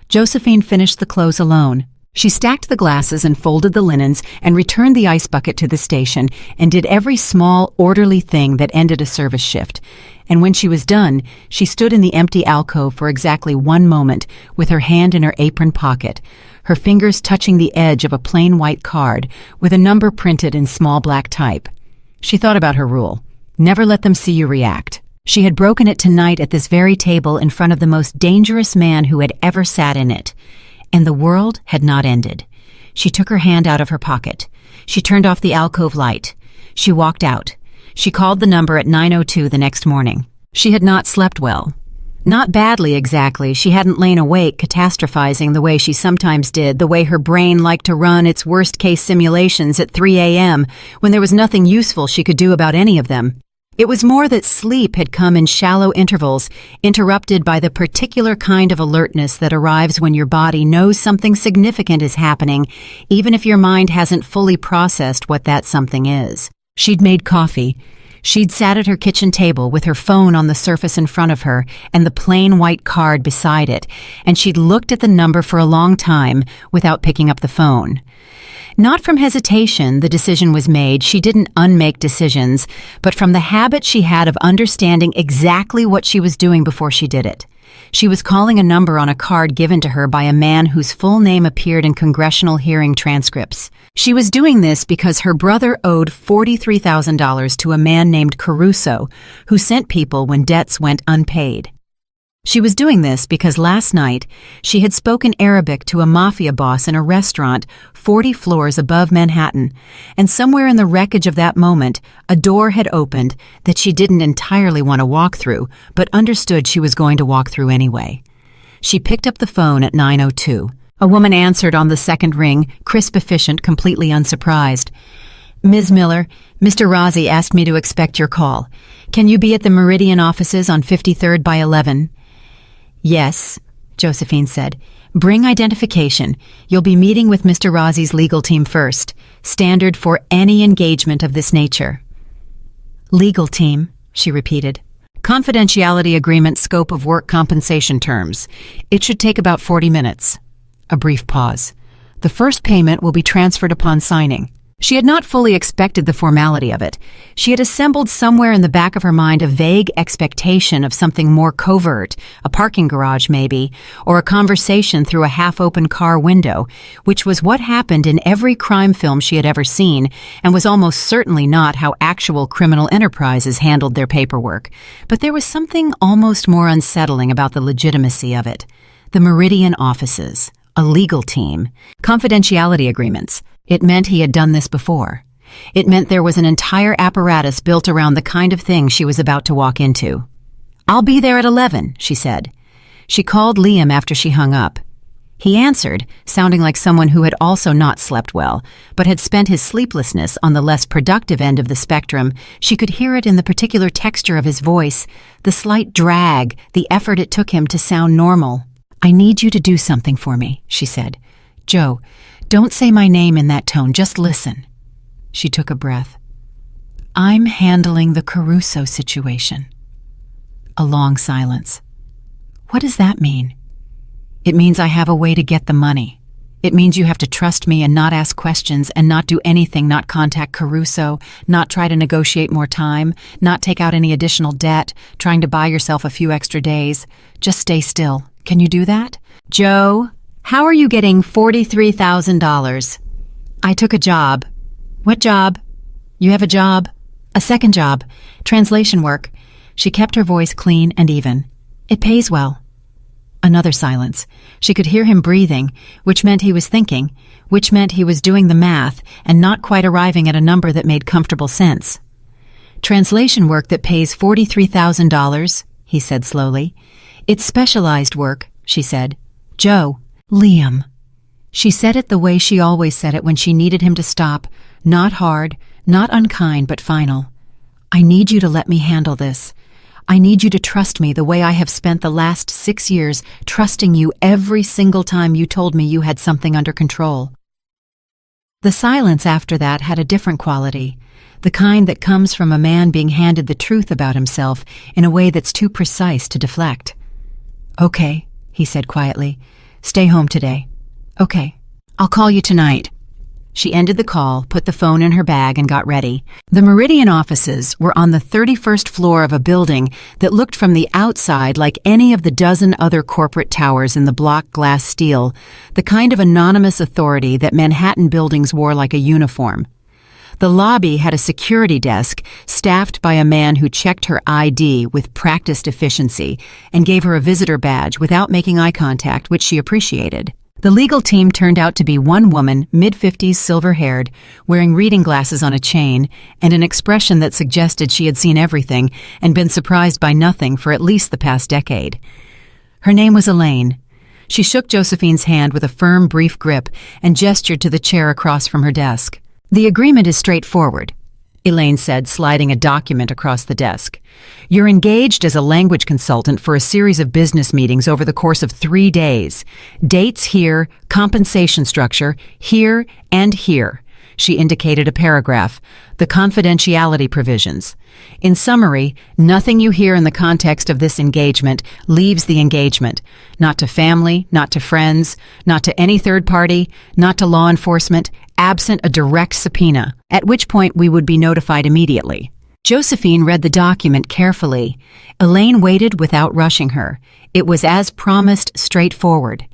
Josephine finished the clothes alone. She stacked the glasses and folded the linens and returned the ice bucket to the station and did every small, orderly thing that ended a service shift. And when she was done, she stood in the empty alcove for exactly 1 moment with her hand in her apron pocket, her fingers touching the edge of a plain white card with a number printed in small black type. She thought about her rule. Never let them see you react. She had broken it tonight at this very table in front of the most dangerous man who had ever sat in it. And the world had not ended. She took her hand out of her pocket. She turned off the alcove light. She walked out. She called the number at 9:02 the next morning. She had not slept well. Not badly, exactly. She hadn't lain awake catastrophizing the way she sometimes did, the way her brain liked to run its worst-case simulations at 3 a.m. when there was nothing useful she could do about any of them. It was more that sleep had come in shallow intervals, interrupted by the particular kind of alertness that arrives when your body knows something significant is happening, even if your mind hasn't fully processed what that something is. She'd made coffee. She'd sat at her kitchen table with her phone on the surface in front of her and the plain white card beside it, and she'd looked at the number for a long time without picking up the phone. Not from hesitation, the decision was made. She didn't unmake decisions, but from the habit she had of understanding exactly what she was doing before she did it. She was calling a number on a card given to her by a man whose full name appeared in congressional hearing transcripts. She was doing this because her brother owed $43,000 to a man named Caruso, who sent people when debts went unpaid. She was doing this because last night she had spoken Arabic to a Mafia boss in a restaurant 40 floors above Manhattan, and somewhere in the wreckage of that moment, a door had opened that she didn't entirely want to walk through, but understood she was going to walk through anyway. She picked up the phone at 9:02. A woman answered on the second ring, crisp, efficient, completely unsurprised. "Ms. Miller, Mr. Razi asked me to expect your call. Can you be at the Meridian offices on 53rd by 11? "Yes," Josephine said. "Bring identification. You'll be meeting with Mr. Razi's legal team first. Standard for any engagement of this nature." "Legal team," she repeated. "Confidentiality agreement, scope of work, compensation terms. It should take about 40 minutes. A brief pause. "The first payment will be transferred upon signing." She had not fully expected the formality of it. She had assembled somewhere in the back of her mind a vague expectation of something more covert, a parking garage maybe, or a conversation through a half-open car window, which was what happened in every crime film she had ever seen, and was almost certainly not how actual criminal enterprises handled their paperwork. But there was something almost more unsettling about the legitimacy of it. The Meridian offices, a legal team, confidentiality agreements. It meant he had done this before. It meant there was an entire apparatus built around the kind of thing she was about to walk into. "I'll be there at 11, she said. She called Liam after she hung up. He answered, sounding like someone who had also not slept well, but had spent his sleeplessness on the less productive end of the spectrum. She could hear it in the particular texture of his voice, the slight drag, the effort it took him to sound normal. "I need you to do something for me," she said. "Joe, don't say my name in that tone, just listen." She took a breath. "I'm handling the Caruso situation." A long silence. "What does that mean?" "It means I have a way to get the money. It means you have to trust me and not ask questions and not do anything, not contact Caruso, not try to negotiate more time, not take out any additional debt, trying to buy yourself a few extra days. Just stay still. Can you do that?" "Joe, how are you getting $43,000? "I took a job." "What job?" "You have a job?" "A second job. Translation work." She kept her voice clean and even. "It pays well." Another silence. She could hear him breathing, which meant he was thinking, which meant he was doing the math and not quite arriving at a number that made comfortable sense. "Translation work that pays $43,000, he said slowly. "It's specialized work," she said. "Joe." "Liam." She said it the way she always said it when she needed him to stop, not hard, not unkind, but final. "I need you to let me handle this. I need you to trust me the way I have spent the last 6 years trusting you every single time you told me you had something under control." The silence after that had a different quality, the kind that comes from a man being handed the truth about himself in a way that's too precise to deflect. "Okay," he said quietly. "Stay home today." "Okay. I'll call you tonight." She ended the call, put the phone in her bag, and got ready. The Meridian offices were on the 31st floor of a building that looked from the outside like any of the dozen other corporate towers in the block glass steel, the kind of anonymous authority that Manhattan buildings wore like a uniform. The lobby had a security desk staffed by a man who checked her ID with practiced efficiency and gave her a visitor badge without making eye contact, which she appreciated. The legal team turned out to be one woman, mid-50s, silver-haired, wearing reading glasses on a chain, and an expression that suggested she had seen everything and been surprised by nothing for at least the past decade. Her name was Elaine. She shook Josephine's hand with a firm, brief grip and gestured to the chair across from her desk. "The agreement is straightforward," Elaine said, sliding a document across the desk. "You're engaged as a language consultant for a series of business meetings over the course of 3 days. Dates here, compensation structure here and here." She indicated a paragraph, the confidentiality provisions. "In summary, nothing you hear in the context of this engagement leaves the engagement. Not to family, not to friends, not to any third party, not to law enforcement, absent a direct subpoena, at which point we would be notified immediately." Josephine read the document carefully. Elaine waited without rushing her. It was as promised, straightforward.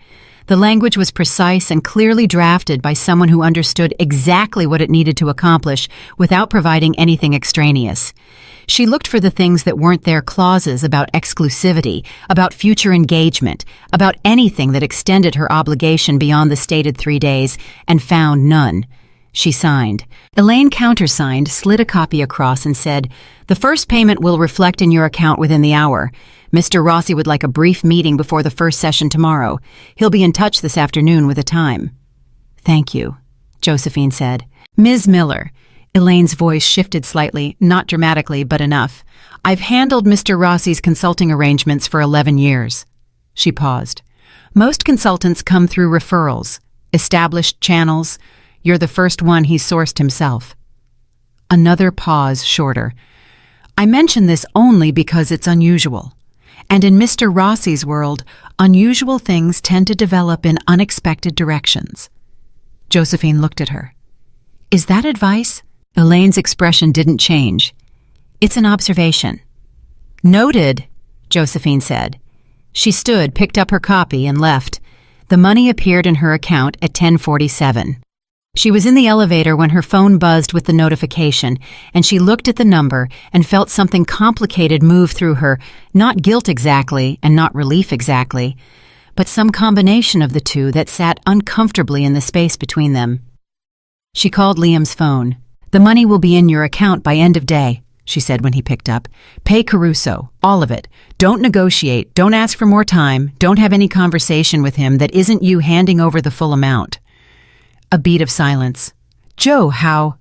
The language was precise and clearly drafted by someone who understood exactly what it needed to accomplish without providing anything extraneous. She looked for the things that weren't there: clauses about exclusivity, about future engagement, about anything that extended her obligation beyond the stated 3 days, and found none. She signed. Elaine countersigned, slid a copy across, and said, "The first payment will reflect in your account within the hour. Mr. Rossi would like a brief meeting before the first session tomorrow. He'll be in touch this afternoon with a time." "Thank you," Josephine said. "Ms. Miller." Elaine's voice shifted slightly, not dramatically, but enough. "I've handled Mr. Rossi's consulting arrangements for 11 years. She paused. "Most consultants come through referrals, established channels. You're the first one he sourced himself." Another pause, shorter. "I mention this only because it's unusual. And in Mr. Rossi's world, unusual things tend to develop in unexpected directions." Josephine looked at her. "Is that advice?" Elaine's expression didn't change. "It's an observation." "Noted," Josephine said. She stood, picked up her copy, and left. The money appeared in her account at 10:47. She was in the elevator when her phone buzzed with the notification, and she looked at the number and felt something complicated move through her, not guilt exactly and not relief exactly, but some combination of the two that sat uncomfortably in the space between them. She called Liam's phone. "The money will be in your account by end of day," she said when he picked up. "Pay Caruso, all of it. Don't negotiate, don't ask for more time, don't have any conversation with him that isn't you handing over the full amount." A beat of silence. "Joe, how—"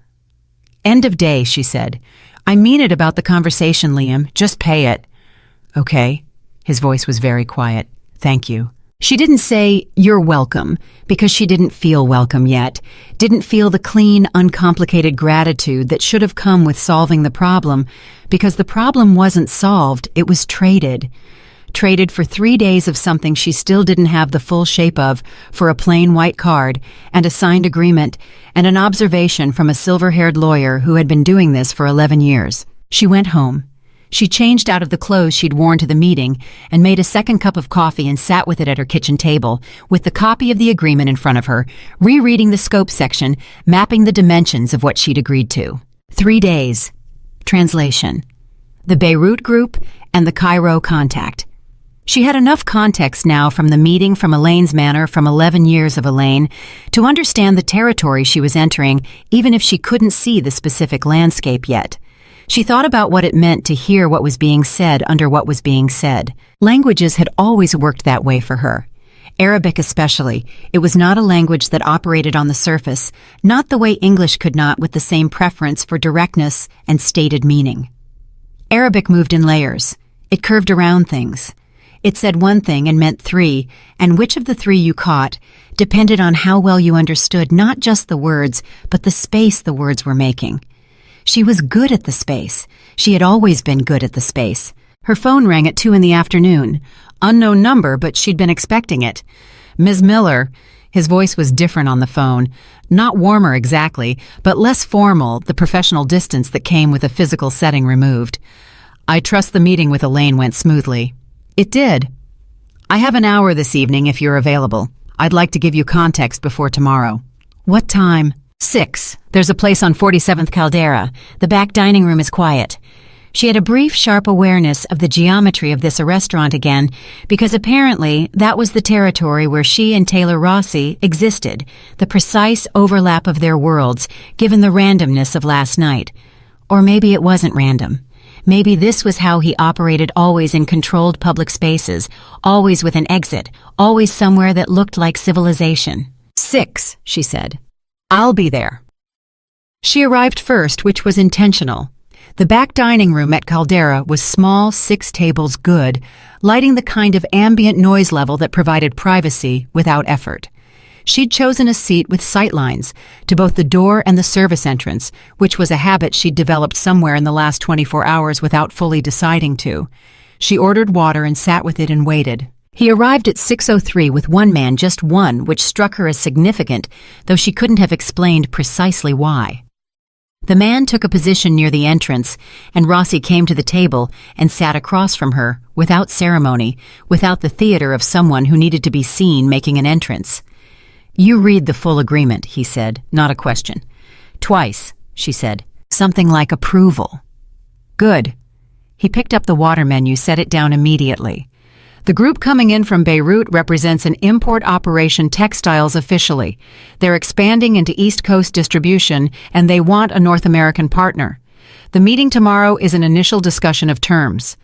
"End of day," she said. "I mean it about the conversation, Liam. Just pay it." "Okay." His voice was very quiet. "Thank you." She didn't say, "You're welcome," because she didn't feel welcome yet, didn't feel the clean, uncomplicated gratitude that should have come with solving the problem, because the problem wasn't solved, it was traded. Traded for 3 days of something she still didn't have the full shape of, for a plain white card, and a signed agreement, and an observation from a silver-haired lawyer who had been doing this for 11 years. She went home. She changed out of the clothes she'd worn to the meeting and made a second cup of coffee and sat with it at her kitchen table, with the copy of the agreement in front of her, rereading the scope section, mapping the dimensions of what she'd agreed to. 3 days. Translation. The Beirut group and the Cairo contact. She had enough context now from the meeting, from Elaine's manner, from 11 years of Elaine, to understand the territory she was entering, even if she couldn't see the specific landscape yet. She thought about what it meant to hear what was being said under what was being said. Languages had always worked that way for her. Arabic especially. It was not a language that operated on the surface, not the way English could not, with the same preference for directness and stated meaning. Arabic moved in layers. It curved around things. It said one thing and meant 3, and which of the 3 you caught depended on how well you understood not just the words, but the space the words were making. She was good at the space. She had always been good at the space. Her phone rang at 2 in the afternoon. Unknown number, but she'd been expecting it. "Ms. Miller." His voice was different on the phone. Not warmer exactly, but less formal, the professional distance that came with a physical setting removed. "I trust the meeting with Elaine went smoothly." "It did. I have an hour this evening if you're available. I'd like to give you context before tomorrow." "What time?" 6. There's a place on 47th Caldera. The back dining room is quiet. She had a brief, sharp awareness of the geometry of this restaurant again, because apparently that was the territory where she and Taylor Rossi existed, the precise overlap of their worlds, given the randomness of last night. Or maybe it wasn't random. Maybe this was how he operated, always in controlled public spaces, always with an exit, always somewhere that looked like civilization. 6, she said. "I'll be there." She arrived first, which was intentional. The back dining room at Caldera was small, 6 tables good, lighting the kind of ambient noise level that provided privacy without effort. She'd chosen a seat with sightlines to both the door and the service entrance, which was a habit she'd developed somewhere in the last 24 hours without fully deciding to. She ordered water and sat with it and waited. He arrived at 6:03 with one man, just one, which struck her as significant, though she couldn't have explained precisely why. The man took a position near the entrance, and Rossi came to the table and sat across from her, without ceremony, without the theater of someone who needed to be seen making an entrance. "You read the full agreement," he said, not a question. "Twice," she said, something like approval. "Good." He picked up the water menu, set it down immediately. "The group coming in from Beirut represents an import operation textiles officially. They're expanding into East Coast distribution, and they want a North American partner. The meeting tomorrow is an initial discussion of terms."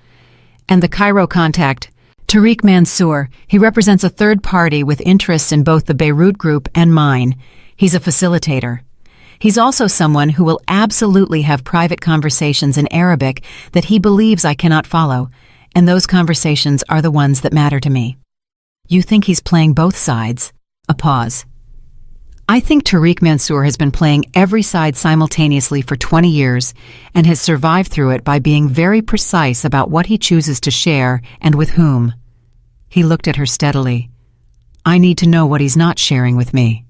"And the Cairo contact?" "Tariq Mansour. He represents a third party with interests in both the Beirut group and mine. He's a facilitator. He's also someone who will absolutely have private conversations in Arabic that he believes I cannot follow, and those conversations are the ones that matter to me." "You think he's playing both sides?" A pause. "I think Tariq Mansour has been playing every side simultaneously for 20 years and has survived through it by being very precise about what he chooses to share and with whom." He looked at her steadily. "I need to know what he's not sharing with me."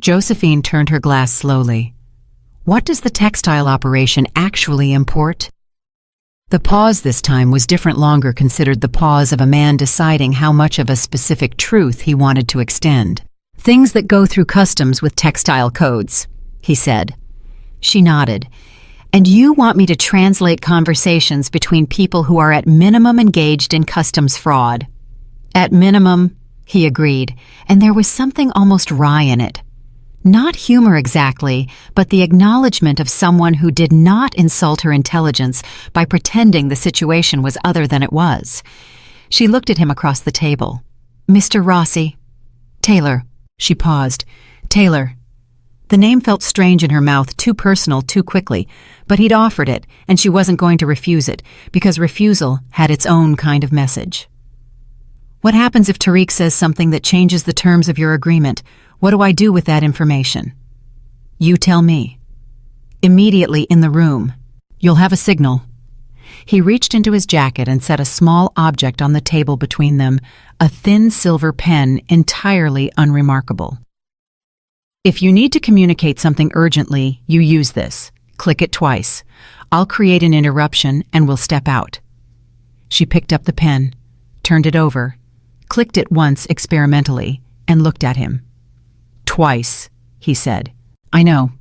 Josephine turned her glass slowly. "What does the textile operation actually import?" The pause this time was different, longer considered the pause of a man deciding how much of a specific truth he wanted to extend. "Things that go through customs with textile codes," he said. She nodded. "And you want me to translate conversations between people who are at minimum engaged in customs fraud?" "At minimum," he agreed, and there was something almost wry in it. Not humor exactly, but the acknowledgement of someone who did not insult her intelligence by pretending the situation was other than it was. She looked at him across the table. "Mr. Rossi." "Taylor." She paused. "Taylor." The name felt strange in her mouth, too personal, too quickly, but he'd offered it, and she wasn't going to refuse it, because refusal had its own kind of message. "What happens if Tariq says something that changes the terms of your agreement? What do I do with that information?" "You tell me." "Immediately in the room. You'll have a signal." He reached into his jacket and set a small object on the table between them, a thin silver pen entirely unremarkable. "If you need to communicate something urgently, you use this. Click it twice. I'll create an interruption and we'll step out." She picked up the pen, turned it over, clicked it once experimentally, and looked at him. "Twice," he said. "I know."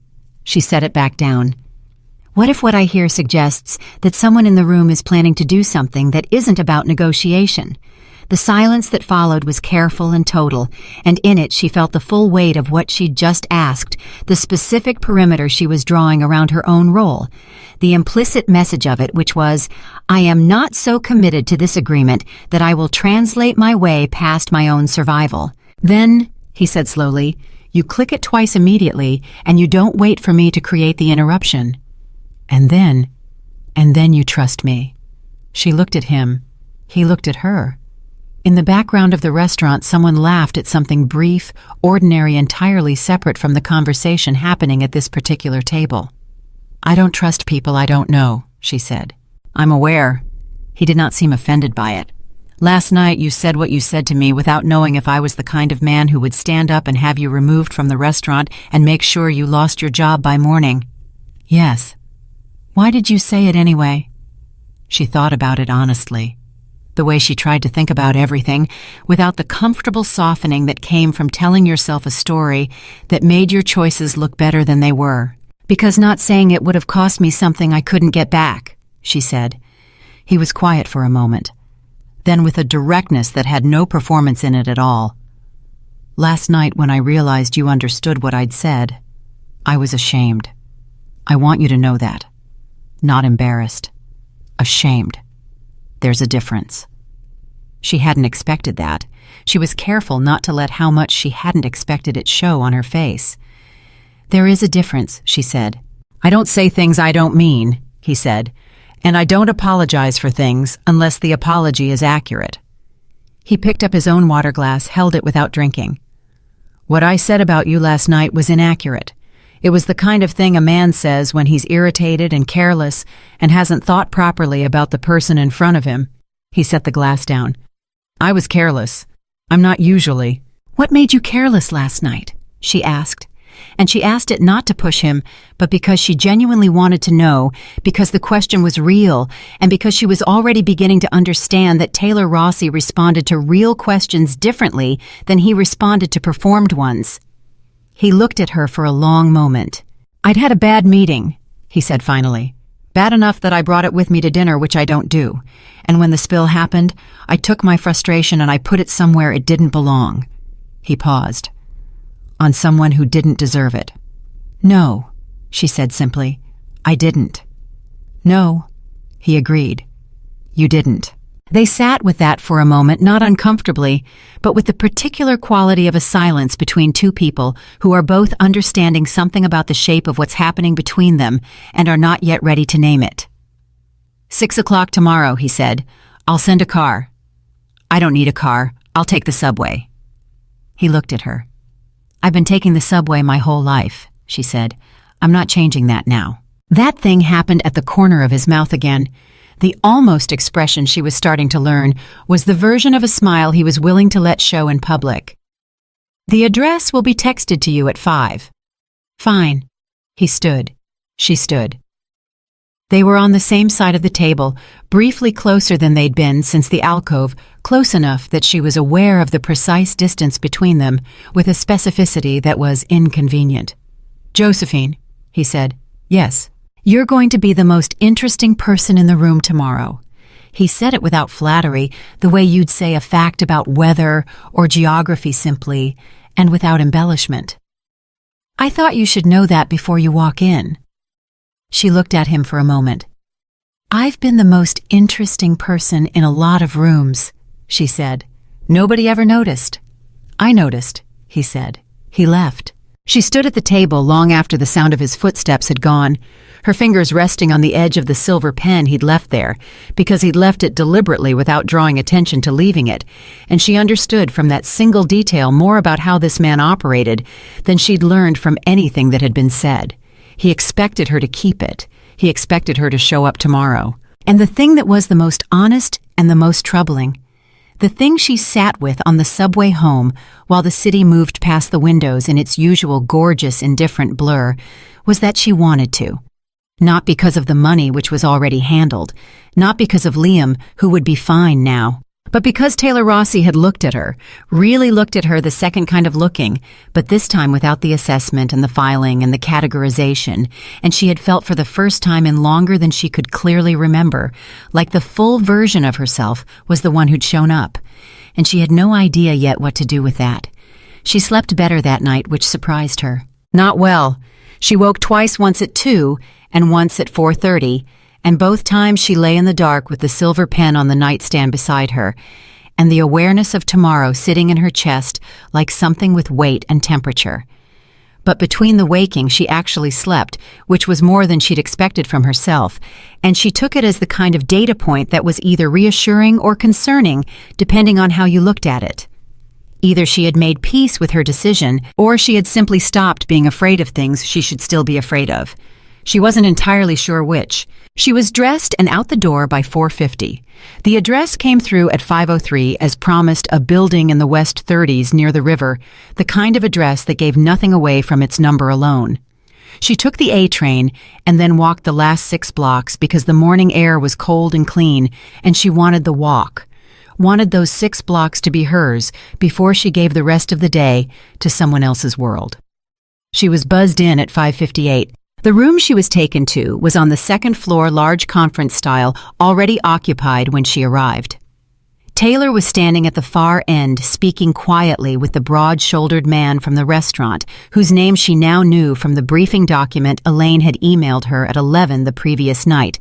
She set it back down. "What if what I hear suggests that someone in the room is planning to do something that isn't about negotiation?" The silence that followed was careful and total, and in it she felt the full weight of what she'd just asked, the specific perimeter she was drawing around her own role, the implicit message of it, which was, "I am not so committed to this agreement that I will translate my way past my own survival." "Then," he said slowly, "you click it twice immediately, and you don't wait for me to create the interruption. And then you trust me." She looked at him. He looked at her. In the background of the restaurant, someone laughed at something brief, ordinary, entirely separate from the conversation happening at this particular table. "I don't trust people I don't know," she said. "I'm aware." He did not seem offended by it. "Last night you said what you said to me without knowing if I was the kind of man who would stand up and have you removed from the restaurant and make sure you lost your job by morning." "Yes." "Why did you say it anyway?" She thought about it honestly. The way she tried to think about everything, without the comfortable softening that came from telling yourself a story that made your choices look better than they were. "Because not saying it would have cost me something I couldn't get back," she said. He was quiet for a moment. Then, with a directness that had no performance in it at all, "Last night when I realized you understood what I'd said, I was ashamed. I want you to know that. Not embarrassed. Ashamed. There's a difference." She hadn't expected that. She was careful not to let how much she hadn't expected it show on her face. "There is a difference," she said. "I don't say things I don't mean," he said, "and I don't apologize for things unless the apology is accurate." He picked up his own water glass, held it without drinking. "What I said about you last night was inaccurate. It was the kind of thing a man says when he's irritated and careless and hasn't thought properly about the person in front of him." He set the glass down. "I was careless. I'm not usually." "What made you careless last night?" she asked. and she asked it not to push him, but because she genuinely wanted to know, because the question was real, and because she was already beginning to understand that Taylor Rossi responded to real questions differently than he responded to performed ones. He looked at her for a long moment. "I'd had a bad meeting," he said finally. "Bad enough that I brought it with me to dinner, which I don't do. And when the spill happened, I took my frustration and I put it somewhere it didn't belong." He paused. "On someone who didn't deserve it." "No," she said simply. "I didn't." "No," he agreed. "You didn't." They sat with that for a moment, not uncomfortably, but with the particular quality of a silence between two people who are both understanding something about the shape of what's happening between them and are not yet ready to name it. 6 o'clock tomorrow, he said. "I'll send a car." "I don't need a car. I'll take the subway." He looked at her. "I've been taking the subway my whole life," she said. "I'm not changing that now." That thing happened at the corner of his mouth again. The almost expression she was starting to learn was the version of a smile he was willing to let show in public. "The address will be texted to you at 5. "Fine." He stood. She stood. They were on the same side of the table, briefly closer than they'd been since the alcove, close enough that she was aware of the precise distance between them, with a specificity that was inconvenient. "Josephine," he said. "Yes." "You're going to be the most interesting person in the room tomorrow." He said it without flattery, the way you'd say a fact about weather or geography simply, and without embellishment. "I thought you should know that before you walk in." She looked at him for a moment. "I've been the most interesting person in a lot of rooms," she said. "Nobody ever noticed." "I noticed," he said. He left. She stood at the table long after the sound of his footsteps had gone, her fingers resting on the edge of the silver pen he'd left there, because he'd left it deliberately without drawing attention to leaving it, and she understood from that single detail more about how this man operated than she'd learned from anything that had been said. He expected her to keep it. He expected her to show up tomorrow. And the thing that was the most honest and the most troubling, the thing she sat with on the subway home while the city moved past the windows in its usual gorgeous, indifferent blur, was that she wanted to. Not because of the money, which was already handled, not because of Liam, who would be fine now, but because Taylor Rossi had looked at her, really looked at her the second kind of looking, but this time without the assessment and the filing and the categorization, and she had felt for the first time in longer than she could clearly remember, like the full version of herself was the one who'd shown up, and she had no idea yet what to do with that. She slept better that night, which surprised her. Not well. She woke twice, once at 2 and once at 4:30, and both times she lay in the dark with the silver pen on the nightstand beside her, and the awareness of tomorrow sitting in her chest like something with weight and temperature. But between the waking, she actually slept, which was more than she'd expected from herself, and she took it as the kind of data point that was either reassuring or concerning, depending on how you looked at it. Either she had made peace with her decision, or she had simply stopped being afraid of things she should still be afraid of. She wasn't entirely sure which. She was dressed and out the door by 4:50. The address came through at 5:03 as promised, a building in the West 30s near the river, the kind of address that gave nothing away from its number alone. She took the A train and then walked the last 6 blocks because the morning air was cold and clean, and she wanted the walk. Wanted those 6 blocks to be hers before she gave the rest of the day to someone else's world. She was buzzed in at 5:58. The room she was taken to was on the 2nd floor, large conference style, already occupied when she arrived. Taylor was standing at the far end, speaking quietly with the broad-shouldered man from the restaurant, whose name she now knew from the briefing document Elaine had emailed her at 11 the previous night.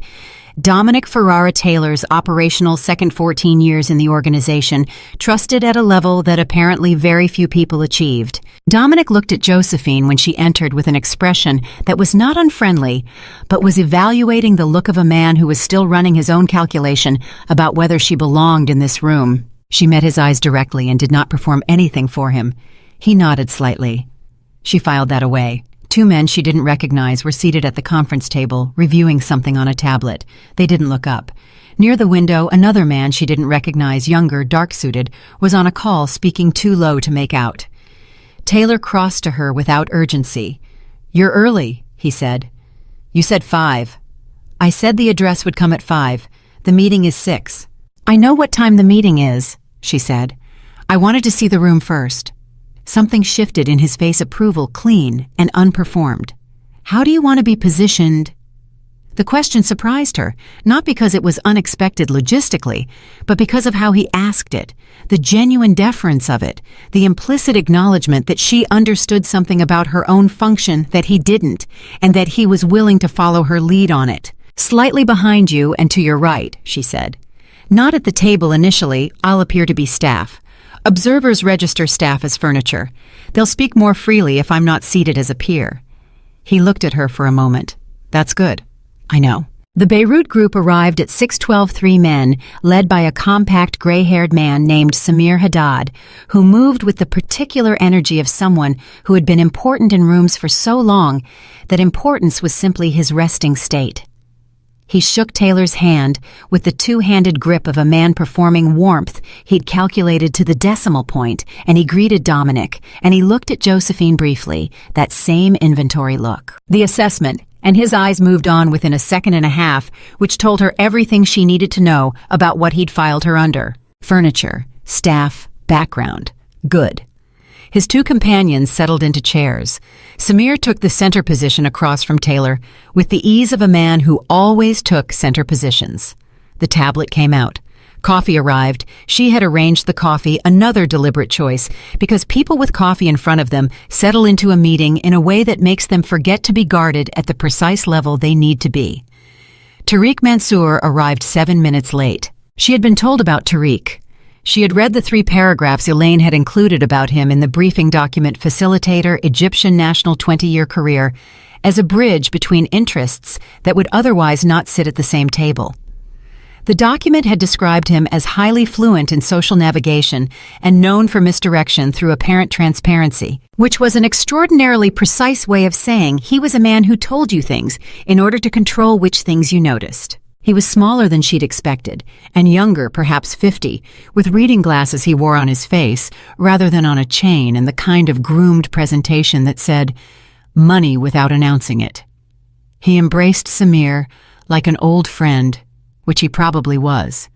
Dominic Ferrara Taylor's operational second 14 years in the organization, trusted at a level that apparently very few people achieved. Dominic looked at Josephine when she entered with an expression that was not unfriendly, but was evaluating the look of a man who was still running his own calculation about whether she belonged in this room. She met his eyes directly and did not perform anything for him. He nodded slightly. She filed that away. 2 men she didn't recognize were seated at the conference table, reviewing something on a tablet. They didn't look up. Near the window, another man she didn't recognize, younger, dark-suited, was on a call, speaking too low to make out. Taylor crossed to her without urgency. "You're early," he said. "You said 5. "I said the address would come at 5. The meeting is 6. "I know what time the meeting is," she said. "I wanted to see the room first." Something shifted in his face, approval clean and unperformed. "How do you want to be positioned?" The question surprised her, not because it was unexpected logistically, but because of how he asked it, the genuine deference of it, the implicit acknowledgement that she understood something about her own function that he didn't, and that he was willing to follow her lead on it. "Slightly behind you and to your right," she said. "Not at the table initially, I'll appear to be staff. Observers register staff as furniture. They'll speak more freely if I'm not seated as a peer." He looked at her for a moment. "That's good. I know." The Beirut group arrived at 612, 3 men, led by a compact gray-haired man named Samir Haddad, who moved with the particular energy of someone who had been important in rooms for so long that importance was simply his resting state. He shook Taylor's hand with the two-handed grip of a man performing warmth he'd calculated to the decimal point, and he greeted Dominic, and he looked at Josephine briefly, that same inventory look. The assessment, and his eyes moved on within a second and a half, which told her everything she needed to know about what he'd filed her under. Furniture, staff, background. Good. His two companions settled into chairs. Samir took the center position across from Taylor, with the ease of a man who always took center positions. The tablet came out. Coffee arrived. She had arranged the coffee, another deliberate choice, because people with coffee in front of them settle into a meeting in a way that makes them forget to be guarded at the precise level they need to be. Tariq Mansour arrived 7 minutes late. She had been told about Tariq. She had read the 3 paragraphs Elaine had included about him in the briefing document Facilitator, Egyptian National 20-year career, as a bridge between interests that would otherwise not sit at the same table. The document had described him as highly fluent in social navigation and known for misdirection through apparent transparency, which was an extraordinarily precise way of saying he was a man who told you things in order to control which things you noticed. He was smaller than she'd expected, and younger, perhaps 50, with reading glasses he wore on his face rather than on a chain, and the kind of groomed presentation that said, "money," without announcing it. He embraced Samir like an old friend, which he probably was.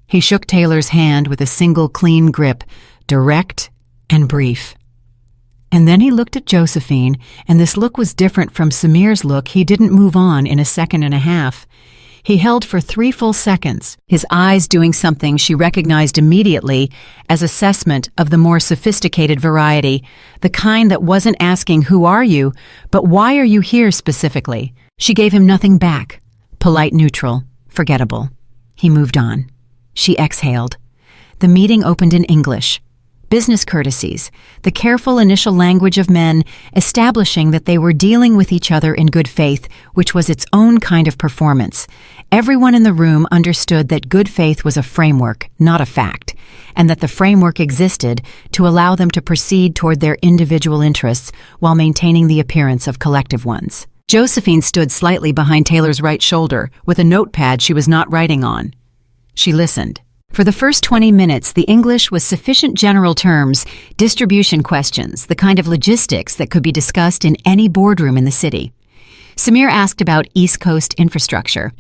He shook Taylor's hand with a single clean grip, direct and brief. And then he looked at Josephine, and this look was different from Samir's look. He didn't move on in a second and a half. He held for 3 full seconds, his eyes doing something she recognized immediately as assessment of the more sophisticated variety, the kind that wasn't asking, "Who are you?" but "Why are you here specifically?" She gave him nothing back. Polite, neutral, forgettable. He moved on. She exhaled. The meeting opened in English. Business courtesies, the careful initial language of men, establishing that they were dealing with each other in good faith, which was its own kind of performance. Everyone in the room understood that good faith was a framework, not a fact, and that the framework existed to allow them to proceed toward their individual interests while maintaining the appearance of collective ones. Josephine stood slightly behind Taylor's right shoulder, with a notepad she was not writing on. She listened. For the first 20 minutes, the English was sufficient general terms, distribution questions, the kind of logistics that could be discussed in any boardroom in the city. Samir asked about East Coast infrastructure.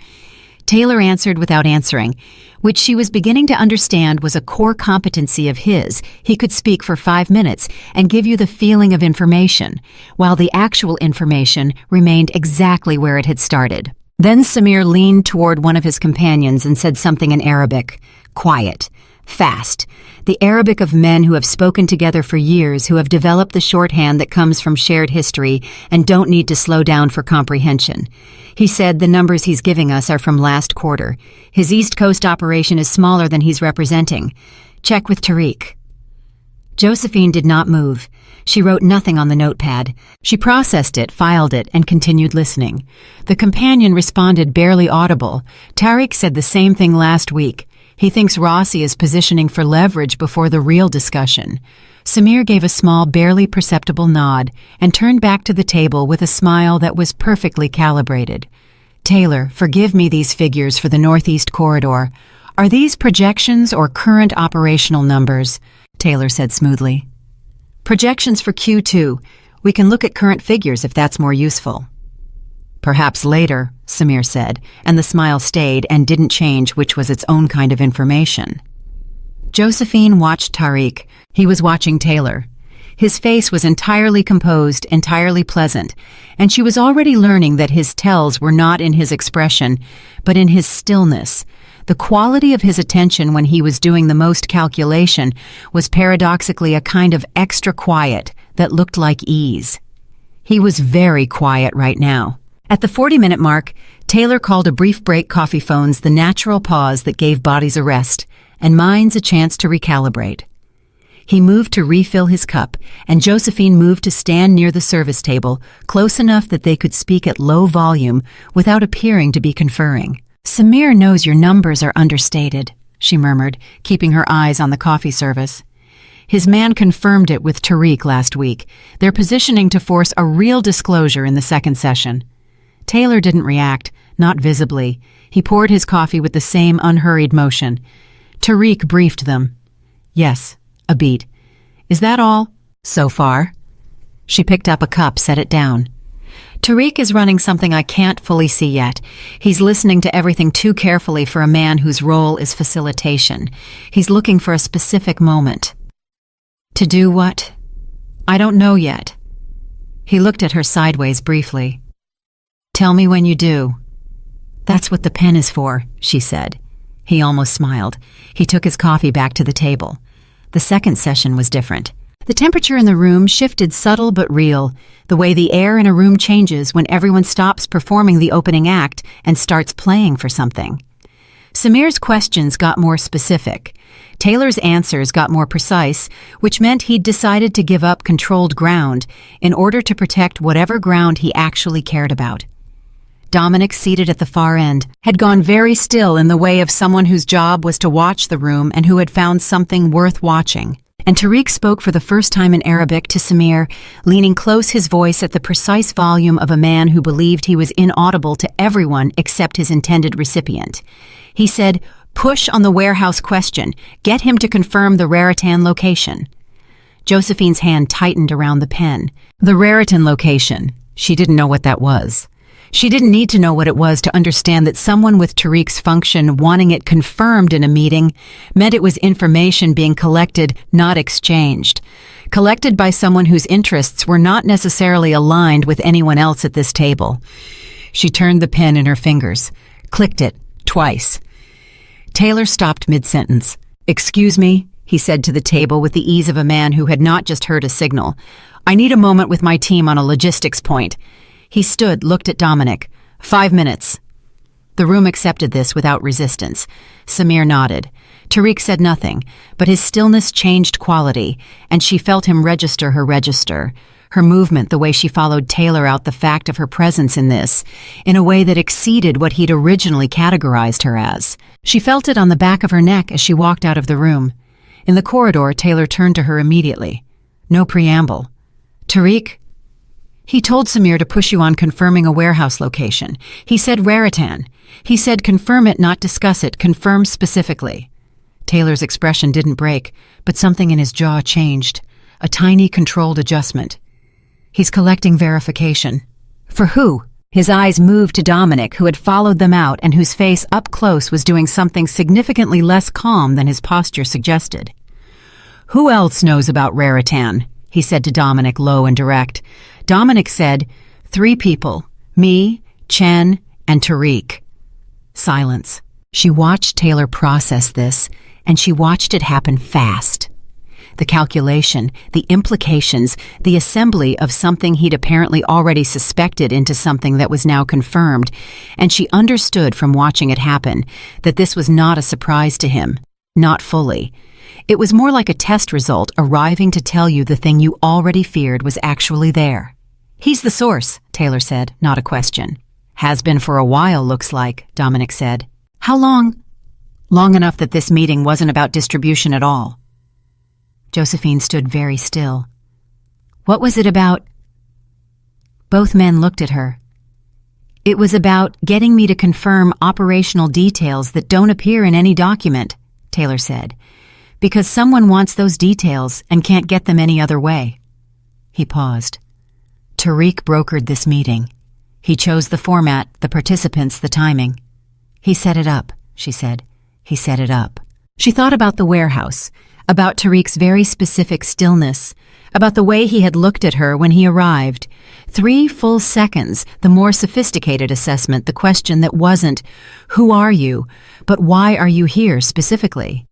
Taylor answered without answering, which she was beginning to understand was a core competency of his. He could speak for 5 minutes and give you the feeling of information, while the actual information remained exactly where it had started. Then Samir leaned toward one of his companions and said something in Arabic. Quiet, fast, the Arabic of men who have spoken together for years, who have developed the shorthand that comes from shared history and don't need to slow down for comprehension. He said the numbers he's giving us are from last quarter. His East Coast operation is smaller than he's representing. Check with Tariq. Josephine did not move. She wrote nothing on the notepad. She processed it, filed it, and continued listening. The companion responded barely audible. Tariq said the same thing last week. He thinks Rossi is positioning for leverage before the real discussion. Samir gave a small, barely perceptible nod and turned back to the table with a smile that was perfectly calibrated. Taylor, forgive me these figures for the Northeast Corridor. Are these projections or current operational numbers? Taylor said smoothly. Projections for Q2. We can look at current figures if that's more useful. Perhaps later, Samir said, and the smile stayed and didn't change, which was its own kind of information. Josephine watched Tariq. He was watching Taylor. His face was entirely composed, entirely pleasant, and she was already learning that his tells were not in his expression, but in his stillness. The quality of his attention when he was doing the most calculation was paradoxically a kind of extra quiet that looked like ease. He was very quiet right now. At the 40-minute mark, Taylor called a brief break. Coffee phones the natural pause that gave bodies a rest, and minds a chance to recalibrate. He moved to refill his cup, and Josephine moved to stand near the service table, close enough that they could speak at low volume without appearing to be conferring. "Samir knows your numbers are understated," she murmured, keeping her eyes on the coffee service. His man confirmed it with Tariq last week. They're positioning to force a real disclosure in the second session. Taylor didn't react, not visibly. He poured his coffee with the same unhurried motion. Tariq briefed them. "Yes, a beat. Is that all? So far?" She picked up a cup, set it down. "Tariq is running something I can't fully see yet. He's listening to everything too carefully for a man whose role is facilitation. He's looking for a specific moment." "To do what?" "I don't know yet." He looked at her sideways briefly. "Tell me when you do." "That's what the pen is for," she said. He almost smiled. He took his coffee back to the table. The second session was different. The temperature in the room shifted, subtle but real, the way the air in a room changes when everyone stops performing the opening act and starts playing for something. Samir's questions got more specific. Taylor's answers got more precise, which meant he'd decided to give up controlled ground in order to protect whatever ground he actually cared about. Dominic, seated at the far end, had gone very still in the way of someone whose job was to watch the room and who had found something worth watching. And Tariq spoke for the first time in Arabic to Samir, leaning close, his voice at the precise volume of a man who believed he was inaudible to everyone except his intended recipient. He said, "Push on the warehouse question. Get him to confirm the Raritan location." Josephine's hand tightened around the pen. The Raritan location. She didn't know what that was. She didn't need to know what it was to understand that someone with Tariq's function wanting it confirmed in a meeting meant it was information being collected, not exchanged. Collected by someone whose interests were not necessarily aligned with anyone else at this table. She turned the pen in her fingers, clicked it twice. Taylor stopped mid-sentence. "Excuse me," he said to the table with the ease of a man who had not just heard a signal. "I need a moment with my team on a logistics point." He stood, looked at Dominic. 5 minutes. The room accepted this without resistance. Samir nodded. Tariq said nothing, but his stillness changed quality, and she felt him register her register. Her movement, the way she followed Taylor out the fact of her presence in this, in a way that exceeded what he'd originally categorized her as. She felt it on the back of her neck as she walked out of the room. In the corridor, Taylor turned to her immediately. No preamble. "Tariq?" "He told Samir to push you on confirming a warehouse location. He said Raritan. He said confirm it, not discuss it, confirm specifically." Taylor's expression didn't break, but something in his jaw changed. A tiny, controlled adjustment. "He's collecting verification." "For who?" His eyes moved to Dominic, who had followed them out and whose face up close was doing something significantly less calm than his posture suggested. "Who else knows about Raritan?" he said to Dominic, low and direct. Dominic said, 3 people, me, Chen, and Tariq. Silence. She watched Taylor process this, and she watched it happen fast. The calculation, the implications, the assembly of something he'd apparently already suspected into something that was now confirmed, and she understood from watching it happen that this was not a surprise to him, not fully. It was more like a test result arriving to tell you the thing you already feared was actually there. "He's the source," Taylor said, not a question. "Has been for a while, looks like," Dominic said. "How long?" "Long enough that this meeting wasn't about distribution at all." Josephine stood very still. "What was it about?" Both men looked at her. "It was about getting me to confirm operational details that don't appear in any document," Taylor said. Because someone wants those details and can't get them any other way. He paused. Tariq brokered this meeting. He chose the format, the participants, the timing. He set it up, she said. He set it up. She thought about the warehouse, about Tariq's very specific stillness, about the way he had looked at her when he arrived. 3 full seconds, the more sophisticated assessment, the question that wasn't, "Who are you?" but "Why are you here specifically?"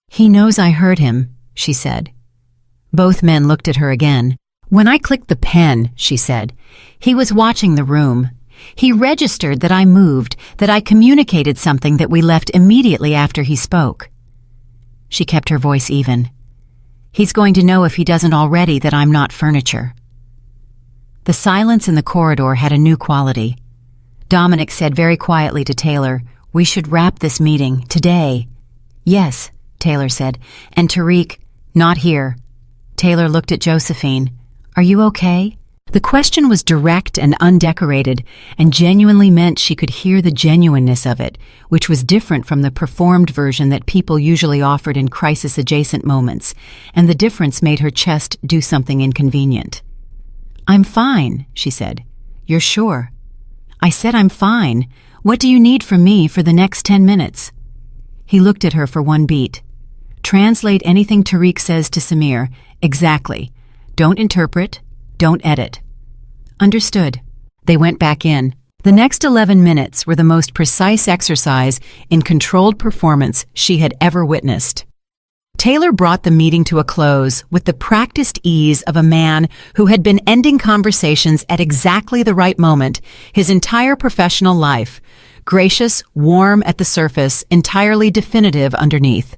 "He knows I hurt him," she said. Both men looked at her again. "When I clicked the pen," she said, "he was watching the room. He registered that I moved, that I communicated something that we left immediately after he spoke." She kept her voice even. "He's going to know, if he doesn't already, that I'm not furniture." The silence in the corridor had a new quality. Dominic said very quietly to Taylor, "We should wrap this meeting, today." "Yes," Taylor said, "and Tariq, not here." Taylor looked at Josephine. "Are you okay?" The question was direct and undecorated, and genuinely meant she could hear the genuineness of it, which was different from the performed version that people usually offered in crisis-adjacent moments, and the difference made her chest do something inconvenient. "I'm fine," she said. "You're sure?" "I said I'm fine. What do you need from me for the next 10 minutes? He looked at her for one beat. "Translate anything Tariq says to Samir. Exactly. Don't interpret. Don't edit." "Understood." They went back in. The next 11 minutes were the most precise exercise in controlled performance she had ever witnessed. Taylor brought the meeting to a close with the practiced ease of a man who had been ending conversations at exactly the right moment his entire professional life, gracious, warm at the surface, entirely definitive underneath.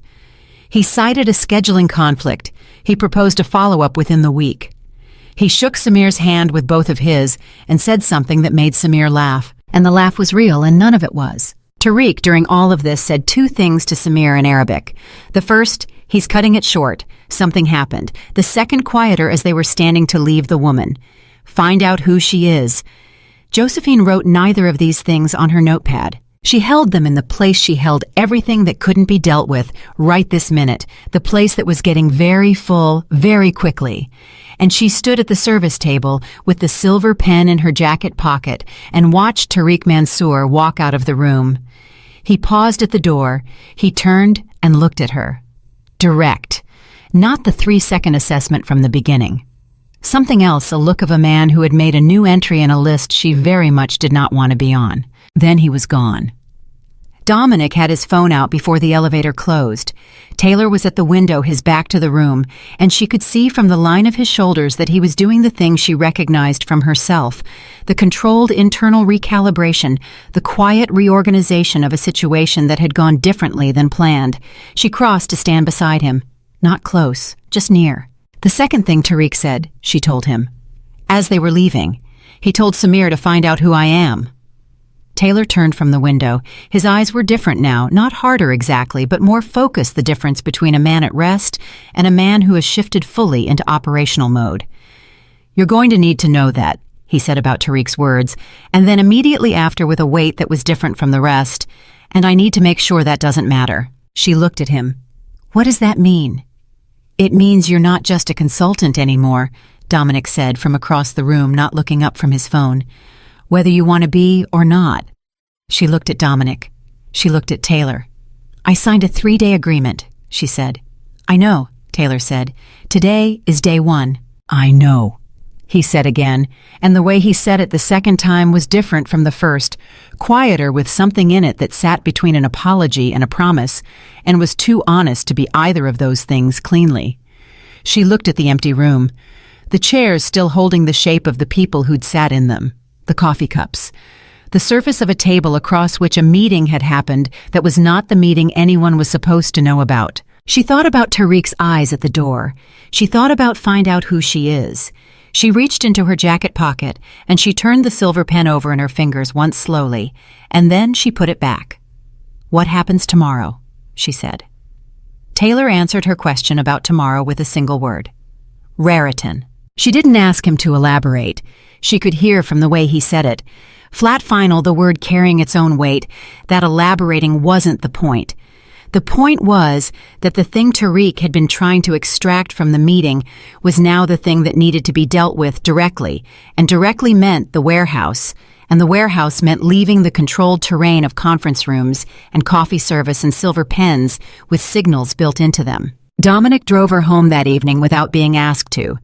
He cited a scheduling conflict. He proposed a follow-up within the week. He shook Samir's hand with both of his and said something that made Samir laugh, and the laugh was real and none of it was. Tariq, during all of this, said 2 things to Samir in Arabic. The first, "He's cutting it short. Something happened." The second, quieter, as they were standing to leave the woman. "Find out who she is." Josephine wrote neither of these things on her notepad. She held them in the place she held everything that couldn't be dealt with right this minute, the place that was getting very full very quickly. And she stood at the service table with the silver pen in her jacket pocket and watched Tariq Mansour walk out of the room. He paused at the door. He turned and looked at her. Direct. Not the 3-second assessment from the beginning. Something else, a look of a man who had made a new entry in a list she very much did not want to be on. Then he was gone. Dominic had his phone out before the elevator closed. Taylor was at the window, his back to the room, and she could see from the line of his shoulders that he was doing the thing she recognized from herself, the controlled internal recalibration, the quiet reorganization of a situation that had gone differently than planned. She crossed to stand beside him. Not close, just near. "The second thing Tariq said," she told him. As they were leaving, "He told Samir to find out who I am." Taylor turned from the window. His eyes were different now, not harder exactly, but more focused, the difference between a man at rest and a man who has shifted fully into operational mode. "You're going to need to know that," he said about Tariq's words, and then immediately after with a weight that was different from the rest, "And I need to make sure that doesn't matter." She looked at him. "What does that mean?" "It means you're not just a consultant anymore," Dominic said from across the room, not looking up from his phone. "Whether you want to be or not." She looked at Dominic. She looked at Taylor. "I signed a 3-day agreement," she said. "I know," Taylor said. "Today is day 1. "I know," he said again, and the way he said it the second time was different from the first, quieter, with something in it that sat between an apology and a promise, and was too honest to be either of those things cleanly. She looked at the empty room, the chairs still holding the shape of the people who'd sat in them, the coffee cups, the surface of a table across which a meeting had happened that was not the meeting anyone was supposed to know about. She thought about Tariq's eyes at the door. She thought about find out who she is. She reached into her jacket pocket, and she turned the silver pen over in her fingers once slowly, and then she put it back. "What happens tomorrow?" she said. Taylor answered her question about tomorrow with a single word. Raritan. She didn't ask him to elaborate. She could hear from the way he said it. Flat final, the word carrying its own weight, that elaborating wasn't the point. The point was that the thing Tariq had been trying to extract from the meeting was now the thing that needed to be dealt with directly, and directly meant the warehouse, and the warehouse meant leaving the controlled terrain of conference rooms and coffee service and silver pens with signals built into them. Dominic drove her home that evening without being asked to.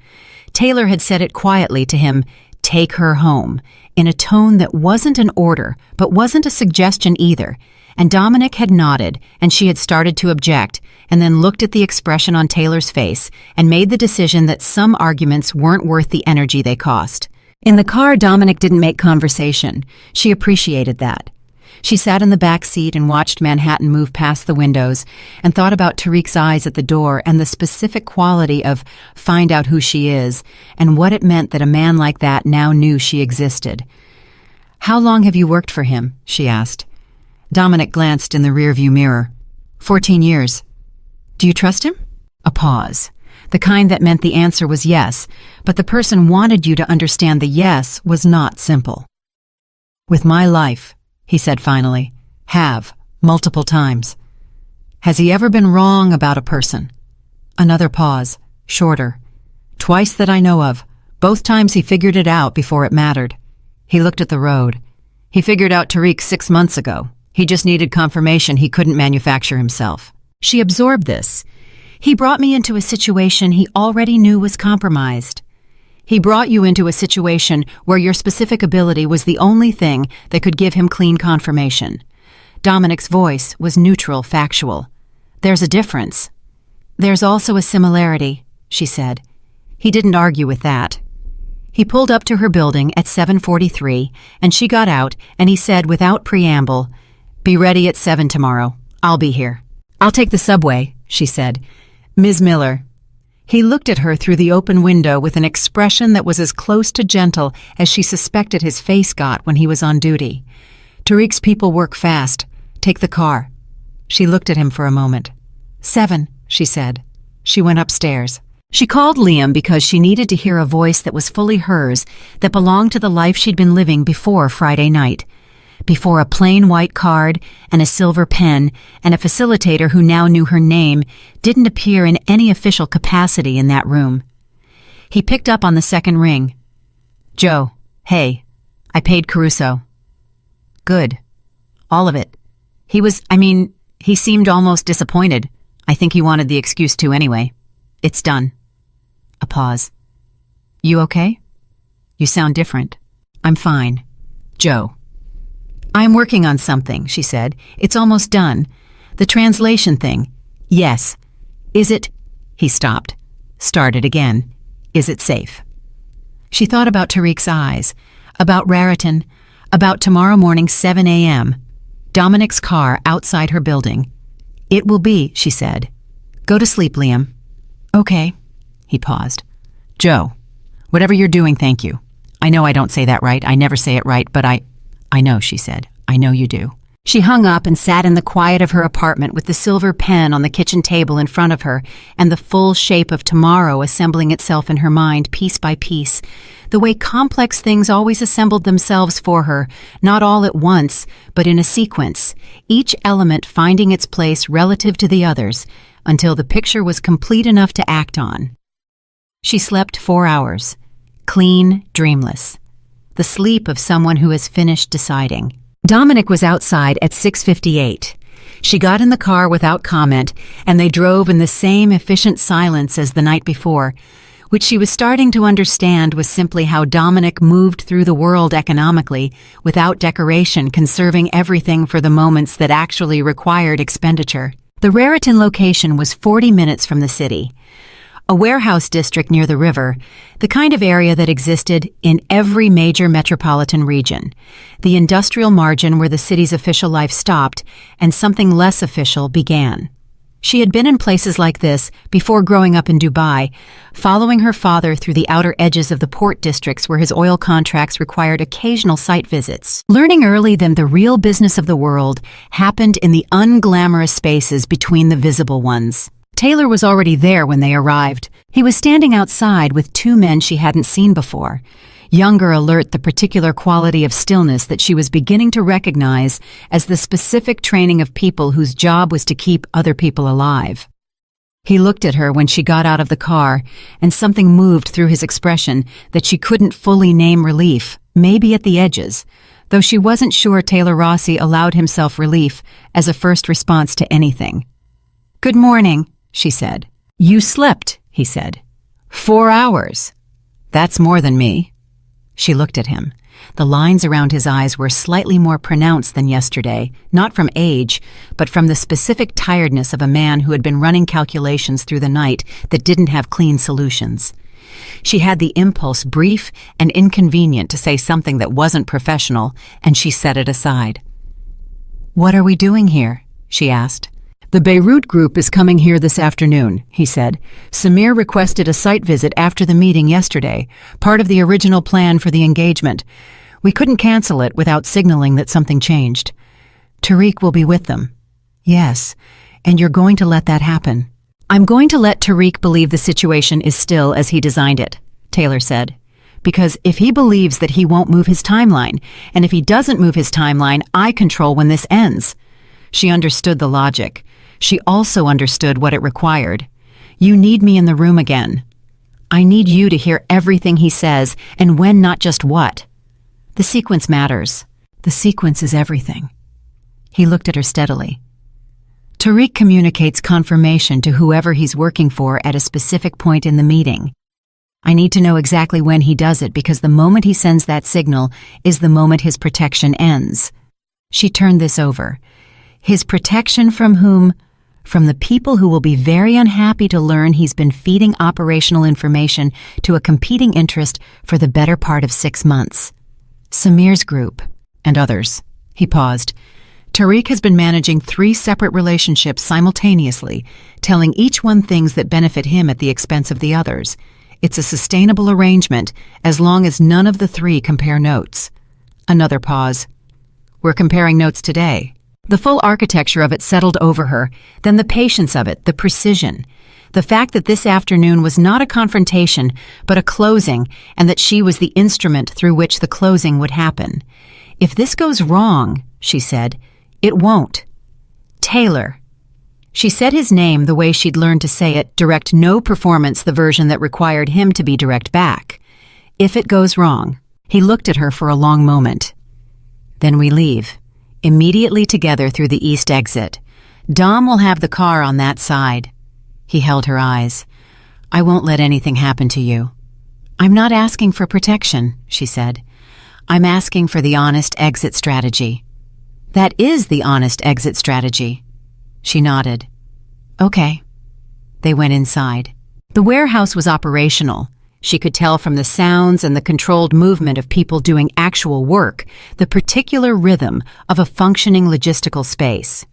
Taylor had said it quietly to him, "Take her home," in a tone that wasn't an order, but wasn't a suggestion either. And Dominic had nodded, and she had started to object, and then looked at the expression on Taylor's face and made the decision that some arguments weren't worth the energy they cost. In the car, Dominic didn't make conversation. She appreciated that. She sat in the back seat and watched Manhattan move past the windows and thought about Tariq's eyes at the door and the specific quality of "find out who she is" and what it meant that a man like that now knew she existed. "How long have you worked for him?" she asked. Dominic glanced in the rearview mirror. 14 years. "Do you trust him?" A pause. The kind that meant the answer was yes, but the person wanted you to understand the yes was not simple. "With my life," he said finally. "Have, multiple times." "Has he ever been wrong about a person?" Another pause, shorter. "Twice that I know of. Both times he figured it out before it mattered." He looked at the road. "He figured out Tariq 6 months ago. He just needed confirmation he couldn't manufacture himself." She absorbed this. "He brought me into a situation he already knew was compromised." He brought you into a situation where your specific ability was the only thing that could give him clean confirmation. Dominic's voice was neutral, factual. "There's a difference." "There's also a similarity," she said. He didn't argue with that. He pulled up to her building at 7:43, and she got out, and he said without preamble, "Be ready at 7 tomorrow. I'll be here." "I'll take the subway," she said. "Ms. Miller." He looked at her through the open window with an expression that was as close to gentle as she suspected his face got when he was on duty. "Tariq's people work fast. Take the car." She looked at him for a moment. 7, she said. She went upstairs. She called Liam because she needed to hear a voice that was fully hers, that belonged to the life she'd been living before Friday night. Before a plain white card and a silver pen and a facilitator who now knew her name didn't appear in any official capacity in that room. He picked up on the second ring. "Joe, hey, I paid Caruso." "Good. All of it." He seemed almost disappointed. "I think he wanted the excuse to anyway. It's done." A pause. "You okay? You sound different." "I'm fine. Joe." "I'm working on something," she said. "It's almost done. The translation thing." "Yes." "Is it—" He stopped. Started again. "Is it safe?" She thought about Tariq's eyes, about Raritan, about tomorrow morning 7 a.m., Dominic's car outside her building. "It will be," she said. "Go to sleep, Liam." "Okay." He paused. "Joe, whatever you're doing, thank you. I know I don't say that right. I never say it right, but I know," she said. "I know you do." She hung up and sat in the quiet of her apartment with the silver pen on the kitchen table in front of her and the full shape of tomorrow assembling itself in her mind piece by piece, the way complex things always assembled themselves for her, not all at once, but in a sequence, each element finding its place relative to the others, until the picture was complete enough to act on. She slept 4 hours, clean, dreamless, the sleep of someone who has finished deciding. Dominic was outside at 6:58. She got in the car without comment, and they drove in the same efficient silence as the night before, which she was starting to understand was simply how Dominic moved through the world economically, without decoration, conserving everything for the moments that actually required expenditure. The Raritan location was 40 minutes from the city. A warehouse district near the river, the kind of area that existed in every major metropolitan region, the industrial margin where the city's official life stopped and something less official began. She had been in places like this before growing up in Dubai, following her father through the outer edges of the port districts where his oil contracts required occasional site visits. Learning early that the real business of the world happened in the unglamorous spaces between the visible ones. Taylor was already there when they arrived. He was standing outside with 2 men she hadn't seen before. younger alert, the particular quality of stillness that she was beginning to recognize as the specific training of people whose job was to keep other people alive. He looked at her when she got out of the car, and something moved through his expression that she couldn't fully name relief, maybe at the edges, though she wasn't sure Taylor Rossi allowed himself relief as a first response to anything. "Good morning," she said. "You slept," he said. 4 hours. That's more than me. She looked at him. The lines around his eyes were slightly more pronounced than yesterday, not from age, but from the specific tiredness of a man who had been running calculations through the night that didn't have clean solutions. She had the impulse, brief and inconvenient, to say something that wasn't professional, and she set it aside. "What are we doing here?" she asked. "The Beirut group is coming here this afternoon," he said. "Samir requested a site visit after the meeting yesterday, part of the original plan for the engagement. We couldn't cancel it without signaling that something changed. Tariq will be with them." "Yes, and you're going to let that happen." "I'm going to let Tariq believe the situation is still as he designed it," Taylor said. "Because if he believes that he won't move his timeline, and if he doesn't move his timeline, I control when this ends." She understood the logic. She also understood what it required. "You need me in the room again. I need you to hear everything he says, and when, not just what. The sequence matters. The sequence is everything." He looked at her steadily. "Tariq communicates confirmation to whoever he's working for at a specific point in the meeting. I need to know exactly when he does it, because the moment he sends that signal is the moment his protection ends." She turned this over. "His protection from whom? From the people who will be very unhappy to learn he's been feeding operational information to a competing interest for the better part of 6 months. Samir's group, and others." He paused. "Tariq has been managing 3 separate relationships simultaneously, telling each one things that benefit him at the expense of the others. It's a sustainable arrangement as long as none of the 3 compare notes." Another pause. "We're comparing notes today." The full architecture of it settled over her, then the patience of it, the precision. The fact that this afternoon was not a confrontation, but a closing, and that she was the instrument through which the closing would happen. "If this goes wrong," she said, "it won't. Taylor." She said his name the way she'd learned to say it, direct no performance, the version that required him to be direct back. "If it goes wrong." He looked at her for a long moment. "Then we leave. Immediately together through the east exit. Dom will have the car on that side." He held her eyes. "I won't let anything happen to you." "I'm not asking for protection," she said. "I'm asking for the honest exit strategy." "That is the honest exit strategy." She nodded. "Okay." They went inside. The warehouse was operational. She could tell from the sounds and the controlled movement of people doing actual work, the particular rhythm of a functioning logistical space.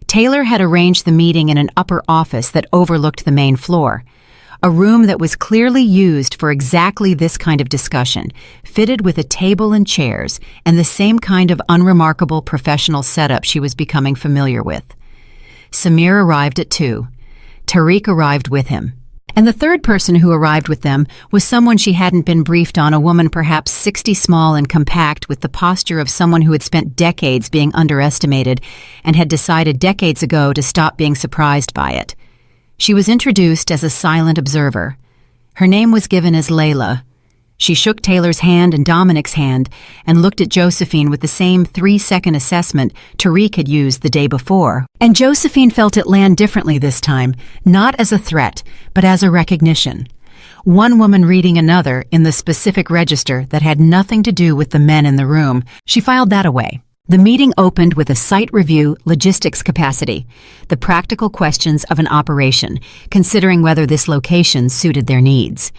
Taylor had arranged the meeting in an upper office that overlooked the main floor, a room that was clearly used for exactly this kind of discussion, fitted with a table and chairs and the same kind of unremarkable professional setup she was becoming familiar with. Samir arrived at 2. Tariq arrived with him. And the third person who arrived with them was someone she hadn't been briefed on, a woman perhaps 60, small and compact, with the posture of someone who had spent decades being underestimated and had decided decades ago to stop being surprised by it. She was introduced as a silent observer. Her name was given as Layla. She shook Taylor's hand and Dominic's hand and looked at Josephine with the same 3-second assessment Tariq had used the day before. And Josephine felt it land differently this time, not as a threat, but as a recognition. One woman reading another in the specific register that had nothing to do with the men in the room. She filed that away. The meeting opened with a site review, logistics capacity, the practical questions of an operation, considering whether this location suited their needs.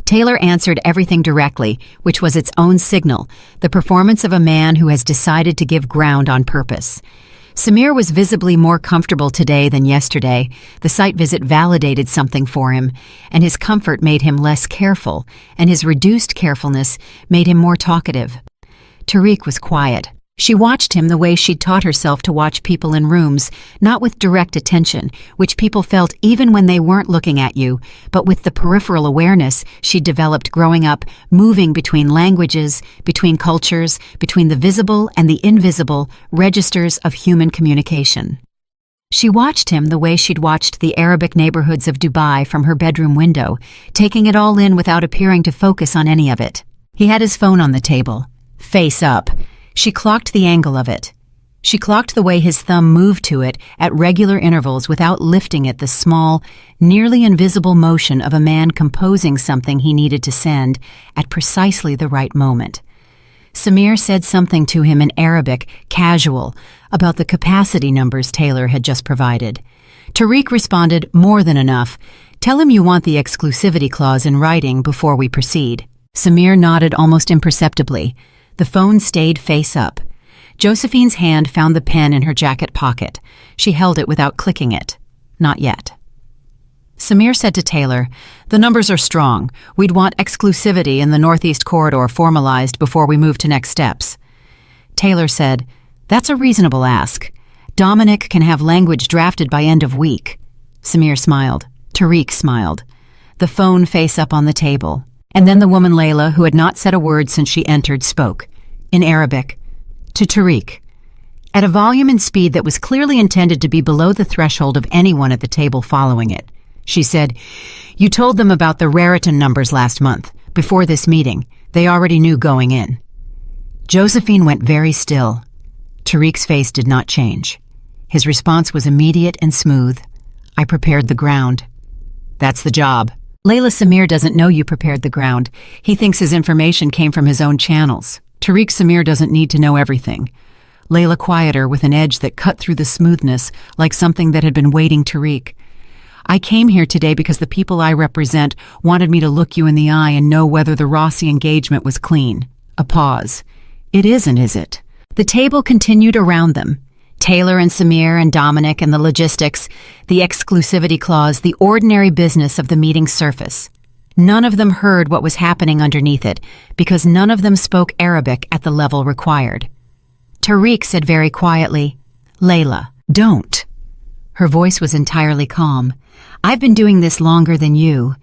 Taylor answered everything directly, which was its own signal, the performance of a man who has decided to give ground on purpose. Samir was visibly more comfortable today than yesterday. The site visit validated something for him, and his comfort made him less careful, and his reduced carefulness made him more talkative. Tariq was quiet. She watched him the way she'd taught herself to watch people in rooms, not with direct attention, which people felt even when they weren't looking at you, but with the peripheral awareness she'd developed growing up, moving between languages, between cultures, between the visible and the invisible registers of human communication. She watched him the way she'd watched the Arabic neighborhoods of Dubai from her bedroom window, taking it all in without appearing to focus on any of it. He had his phone on the table, face up. She clocked the angle of it. She clocked the way his thumb moved to it at regular intervals without lifting it, the small, nearly invisible motion of a man composing something he needed to send at precisely the right moment. Samir said something to him in Arabic, casual, about the capacity numbers Taylor had just provided. Tariq responded, "More than enough. Tell him you want the exclusivity clause in writing before we proceed." Samir nodded almost imperceptibly. The phone stayed face up. Josephine's hand found the pen in her jacket pocket. She held it without clicking it. Not yet. Samir said to Taylor, "The numbers are strong. We'd want exclusivity in the Northeast Corridor formalized before we move to next steps." Taylor said, "That's a reasonable ask. Dominic can have language drafted by end of week." Samir smiled. Tariq smiled. The phone face up on the table. And then the woman Layla, who had not said a word since she entered, spoke, in Arabic, to Tariq, at a volume and speed that was clearly intended to be below the threshold of anyone at the table following it. She said, "You told them about the Raritan numbers last month. Before this meeting, they already knew going in." Josephine went very still. Tariq's face did not change. His response was immediate and smooth. "I prepared the ground." "That's the job." Layla, Samir doesn't know you prepared the ground. He thinks his information came from his own channels. Tariq, Samir doesn't need to know everything. Layla quieter with an edge that cut through the smoothness like something that had been waiting Tariq. "I came here today because the people I represent wanted me to look you in the eye and know whether the Rossi engagement was clean." A pause. "It isn't, is it?" The table continued around them. Taylor and Samir and Dominic and the logistics, the exclusivity clause, the ordinary business of the meeting's surface. None of them heard what was happening underneath it, because none of them spoke Arabic at the level required. Tariq said very quietly, "Layla, don't." Her voice was entirely calm. "I've been doing this longer than you.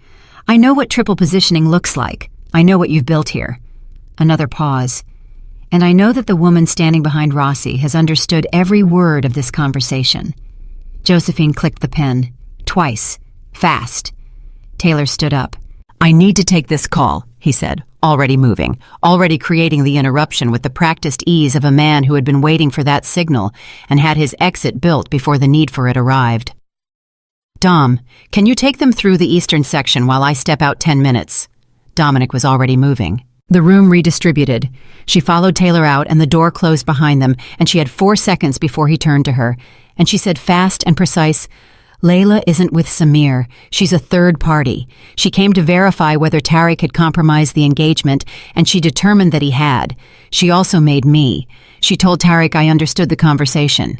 I know what triple positioning looks like. I know what you've built here." Another pause. "And I know that the woman standing behind Rossi has understood every word of this conversation." Josephine clicked the pen. Twice. Fast. Taylor stood up. "I need to take this call," he said, already moving, already creating the interruption with the practiced ease of a man who had been waiting for that signal and had his exit built before the need for it arrived. "Dom, can you take them through the eastern section while I step out 10 minutes? Dominic was already moving. The room redistributed. She followed Taylor out and the door closed behind them, and she had 4 seconds before he turned to her, and she said fast and precise, "Layla isn't with Samir. She's a third party. She came to verify whether Tariq had compromised the engagement, and she determined that he had. She also made me. She told Tariq I understood the conversation."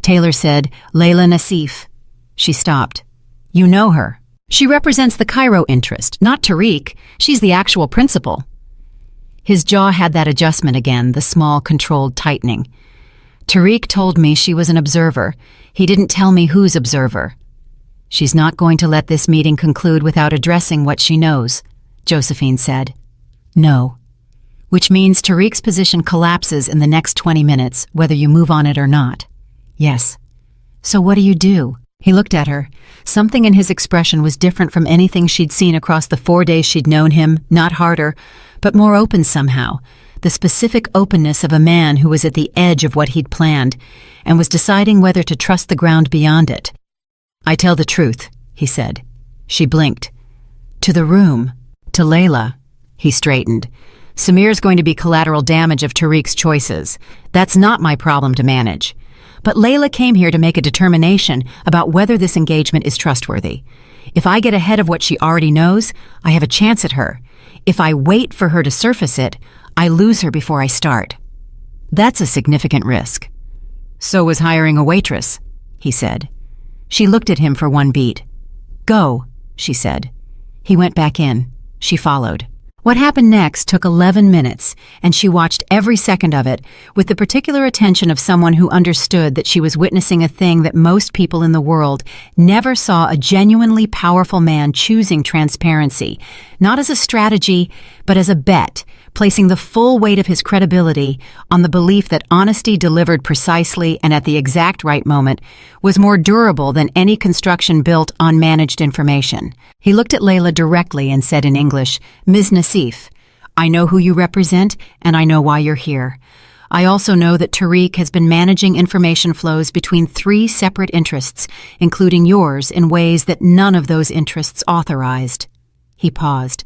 Taylor said, "Layla Nassif." She stopped. "You know her. She represents the Cairo interest, not Tariq. She's the actual principal." His jaw had that adjustment again, the small, controlled tightening. "Tariq told me she was an observer. He didn't tell me whose observer." "She's not going to let this meeting conclude without addressing what she knows," Josephine said. "No." "Which means Tariq's position collapses in the next 20 minutes, whether you move on it or not." "Yes." "So what do you do?" He looked at her. Something in his expression was different from anything she'd seen across the 4 days she'd known him, not harder, but more open somehow, the specific openness of a man who was at the edge of what he'd planned and was deciding whether to trust the ground beyond it. "I tell the truth," he said. She blinked. "To the room. To Layla." He straightened. "Samir's going to be collateral damage of Tariq's choices. That's not my problem to manage. But Layla came here to make a determination about whether this engagement is trustworthy. If I get ahead of what she already knows, I have a chance at her. If I wait for her to surface it, I lose her before I start. That's a significant risk." "So was hiring a waitress," he said. She looked at him for one beat. "Go," she said. He went back in. She followed. What happened next took 11 minutes, and she watched every second of it with the particular attention of someone who understood that she was witnessing a thing that most people in the world never saw: a genuinely powerful man choosing transparency, not as a strategy, but as a bet, placing the full weight of his credibility on the belief that honesty delivered precisely and at the exact right moment was more durable than any construction built on managed information. He looked at Layla directly and said in English, "Ms. Nassif, I know who you represent and I know why you're here. I also know that Tariq has been managing information flows between 3 separate interests, including yours, in ways that none of those interests authorized." He paused.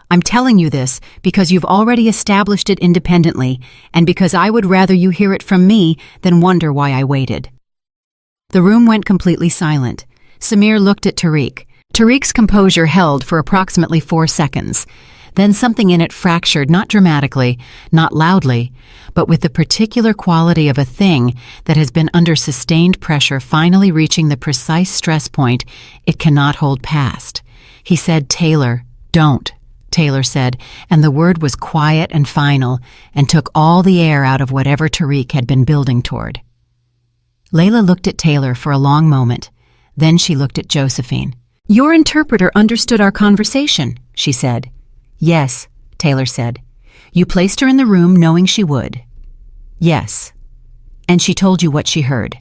"I'm telling you this because you've already established it independently, and because I would rather you hear it from me than wonder why I waited." The room went completely silent. Samir looked at Tariq. Tariq's composure held for approximately 4 seconds. Then something in it fractured, not dramatically, not loudly, but with the particular quality of a thing that has been under sustained pressure finally reaching the precise stress point it cannot hold past. He said, "Taylor, don't." Taylor said, and the word was quiet and final and took all the air out of whatever Tariq had been building toward. Layla looked at Taylor for a long moment. Then she looked at Josephine. "Your interpreter understood our conversation," she said. "Yes," Taylor said. "You placed her in the room knowing she would." "Yes. And she told you what she heard."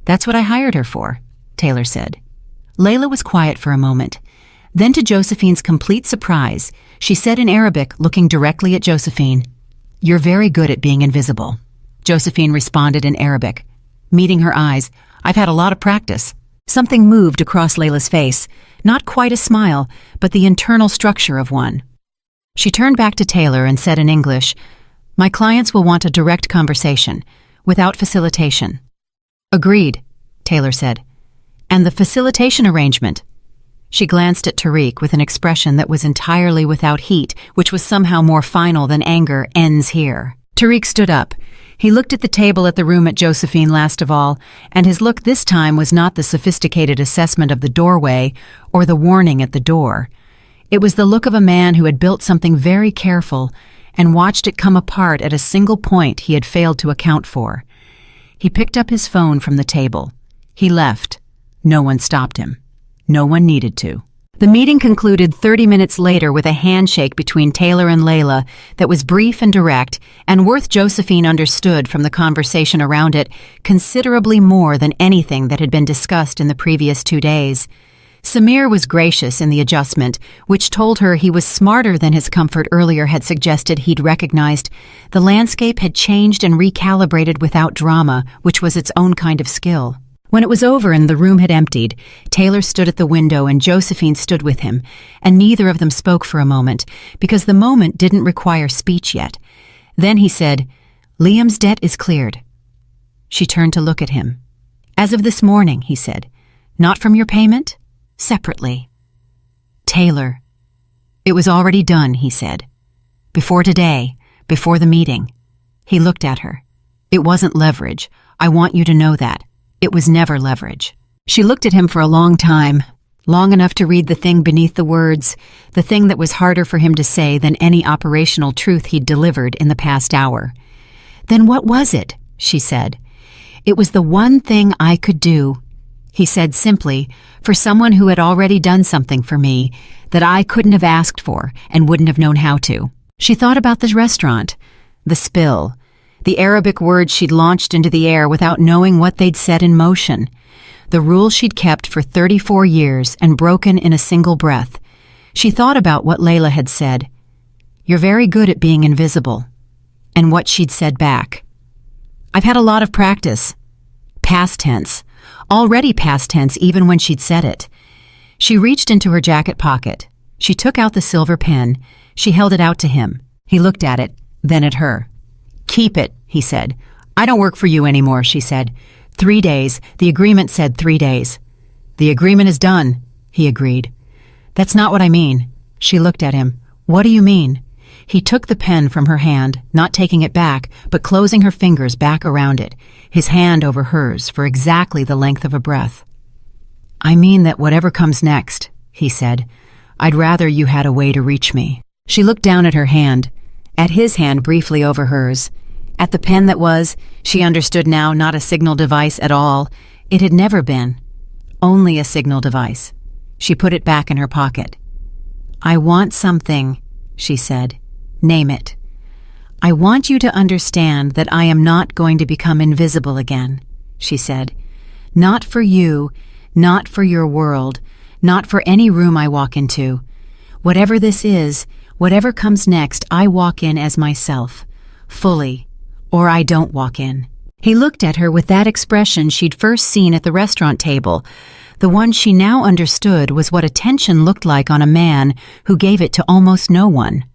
"That's what I hired her for," Taylor said. Layla was quiet for a moment. Then, to Josephine's complete surprise, she said in Arabic, looking directly at Josephine, "You're very good at being invisible." Josephine responded in Arabic, meeting her eyes, "I've had a lot of practice." Something moved across Layla's face, not quite a smile, but the internal structure of one. She turned back to Taylor and said in English, "My clients will want a direct conversation, without facilitation." "Agreed," Taylor said. "And the facilitation arrangement?" She glanced at Tariq with an expression that was entirely without heat, which was somehow more final than anger, "ends here." Tariq stood up. He looked at the table at the room at Josephine last of all, and his look this time was not the sophisticated assessment of the doorway or the warning at the door. It was the look of a man who had built something very careful and watched it come apart at a single point he had failed to account for. He picked up his phone from the table. He left. No one stopped him. No one needed to. The meeting concluded 30 minutes later with a handshake between Taylor and Layla that was brief and direct, and worth Josephine understood from the conversation around it considerably more than anything that had been discussed in the previous 2 days. Samir was gracious in the adjustment, which told her he was smarter than his comfort earlier had suggested he'd recognized. The landscape had changed and recalibrated without drama, which was its own kind of skill. When it was over and the room had emptied, Taylor stood at the window and Josephine stood with him, and neither of them spoke for a moment, because the moment didn't require speech yet. Then he said, "Liam's debt is cleared." She turned to look at him. "As of this morning," he said. "Not from your payment? Separately." "Taylor." "It was already done," he said. "Before today, before the meeting." He looked at her. "It wasn't leverage. I want you to know that. It was never leverage." She looked at him for a long time, long enough to read the thing beneath the words, the thing that was harder for him to say than any operational truth he'd delivered in the past hour. "Then what was it?" she said. "It was the one thing I could do," he said simply, "for someone who had already done something for me that I couldn't have asked for and wouldn't have known how to." She thought about the restaurant, the spill, the Arabic words she'd launched into the air without knowing what they'd set in motion, the rules she'd kept for 34 years and broken in a single breath. She thought about what Layla had said, "You're very good at being invisible," and what she'd said back. "I've had a lot of practice." Past tense. Already past tense even when she'd said it. She reached into her jacket pocket. She took out the silver pen. She held it out to him. He looked at it, then at her. "Keep it," he said. "I don't work for you anymore," she said. 3 days. The agreement said 3 days. "The agreement is done," he agreed. "That's not what I mean." She looked at him. "What do you mean?" He took the pen from her hand, not taking it back, but closing her fingers back around it, his hand over hers for exactly the length of a breath. "I mean that whatever comes next," he said, "I'd rather you had a way to reach me." She looked down at her hand, at his hand briefly over hers, at the pen that was, she understood now, not a signal device at all. It had never been. Only a signal device. She put it back in her pocket. "I want something," she said. "Name it. I want you to understand that I am not going to become invisible again," she said. "Not for you, not for your world, not for any room I walk into. Whatever this is, whatever comes next, I walk in as myself, fully, or I don't walk in." He looked at her with that expression she'd first seen at the restaurant table. The one she now understood was what attention looked like on a man who gave it to almost no one.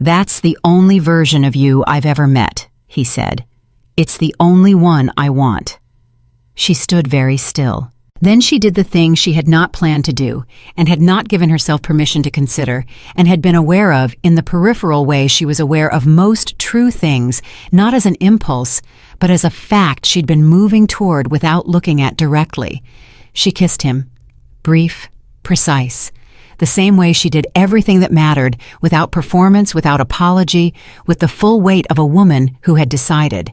"That's the only version of you I've ever met," he said. "It's the only one I want." She stood very still. Then she did the thing she had not planned to do, and had not given herself permission to consider, and had been aware of in the peripheral way she was aware of most true things, not as an impulse, but as a fact she'd been moving toward without looking at directly. She kissed him, brief, precise, the same way she did everything that mattered, without performance, without apology, with the full weight of a woman who had decided.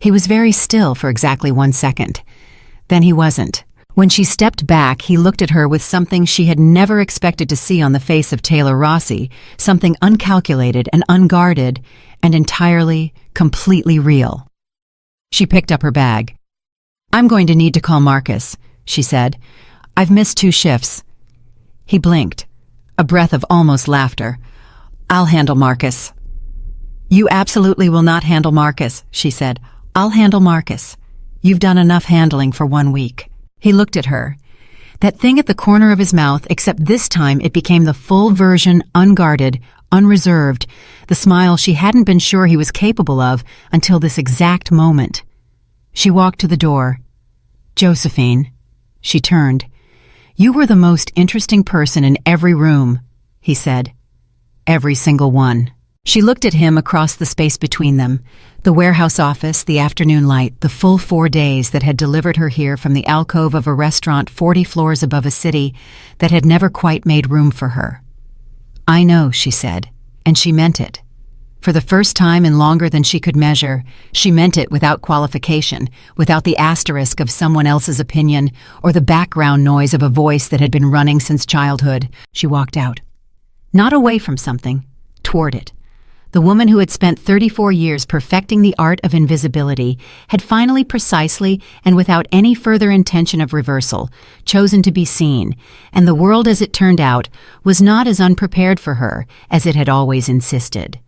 He was very still for exactly 1 second. Then he wasn't. When she stepped back, he looked at her with something she had never expected to see on the face of Taylor Rossi, something uncalculated and unguarded, and entirely, completely real. She picked up her bag. "I'm going to need to call Marcus," she said. "I've missed 2 shifts. He blinked, a breath of almost laughter. "I'll handle Marcus." "You absolutely will not handle Marcus," she said. "I'll handle Marcus. You've done enough handling for 1 week. He looked at her. That thing at the corner of his mouth, except this time it became the full version, unguarded, unreserved, the smile she hadn't been sure he was capable of until this exact moment. She walked to the door. "Josephine." She turned. "You were the most interesting person in every room," he said. "Every single one." She looked at him across the space between them, the warehouse office, the afternoon light, the full 4 days that had delivered her here from the alcove of a restaurant 40 floors above a city that had never quite made room for her. "I know," she said, and she meant it. For the first time in longer than she could measure, she meant it without qualification, without the asterisk of someone else's opinion or the background noise of a voice that had been running since childhood. She walked out. Not away from something, toward it. The woman who had spent 34 years perfecting the art of invisibility had finally, precisely, and without any further intention of reversal, chosen to be seen, and the world, as it turned out, was not as unprepared for her as it had always insisted.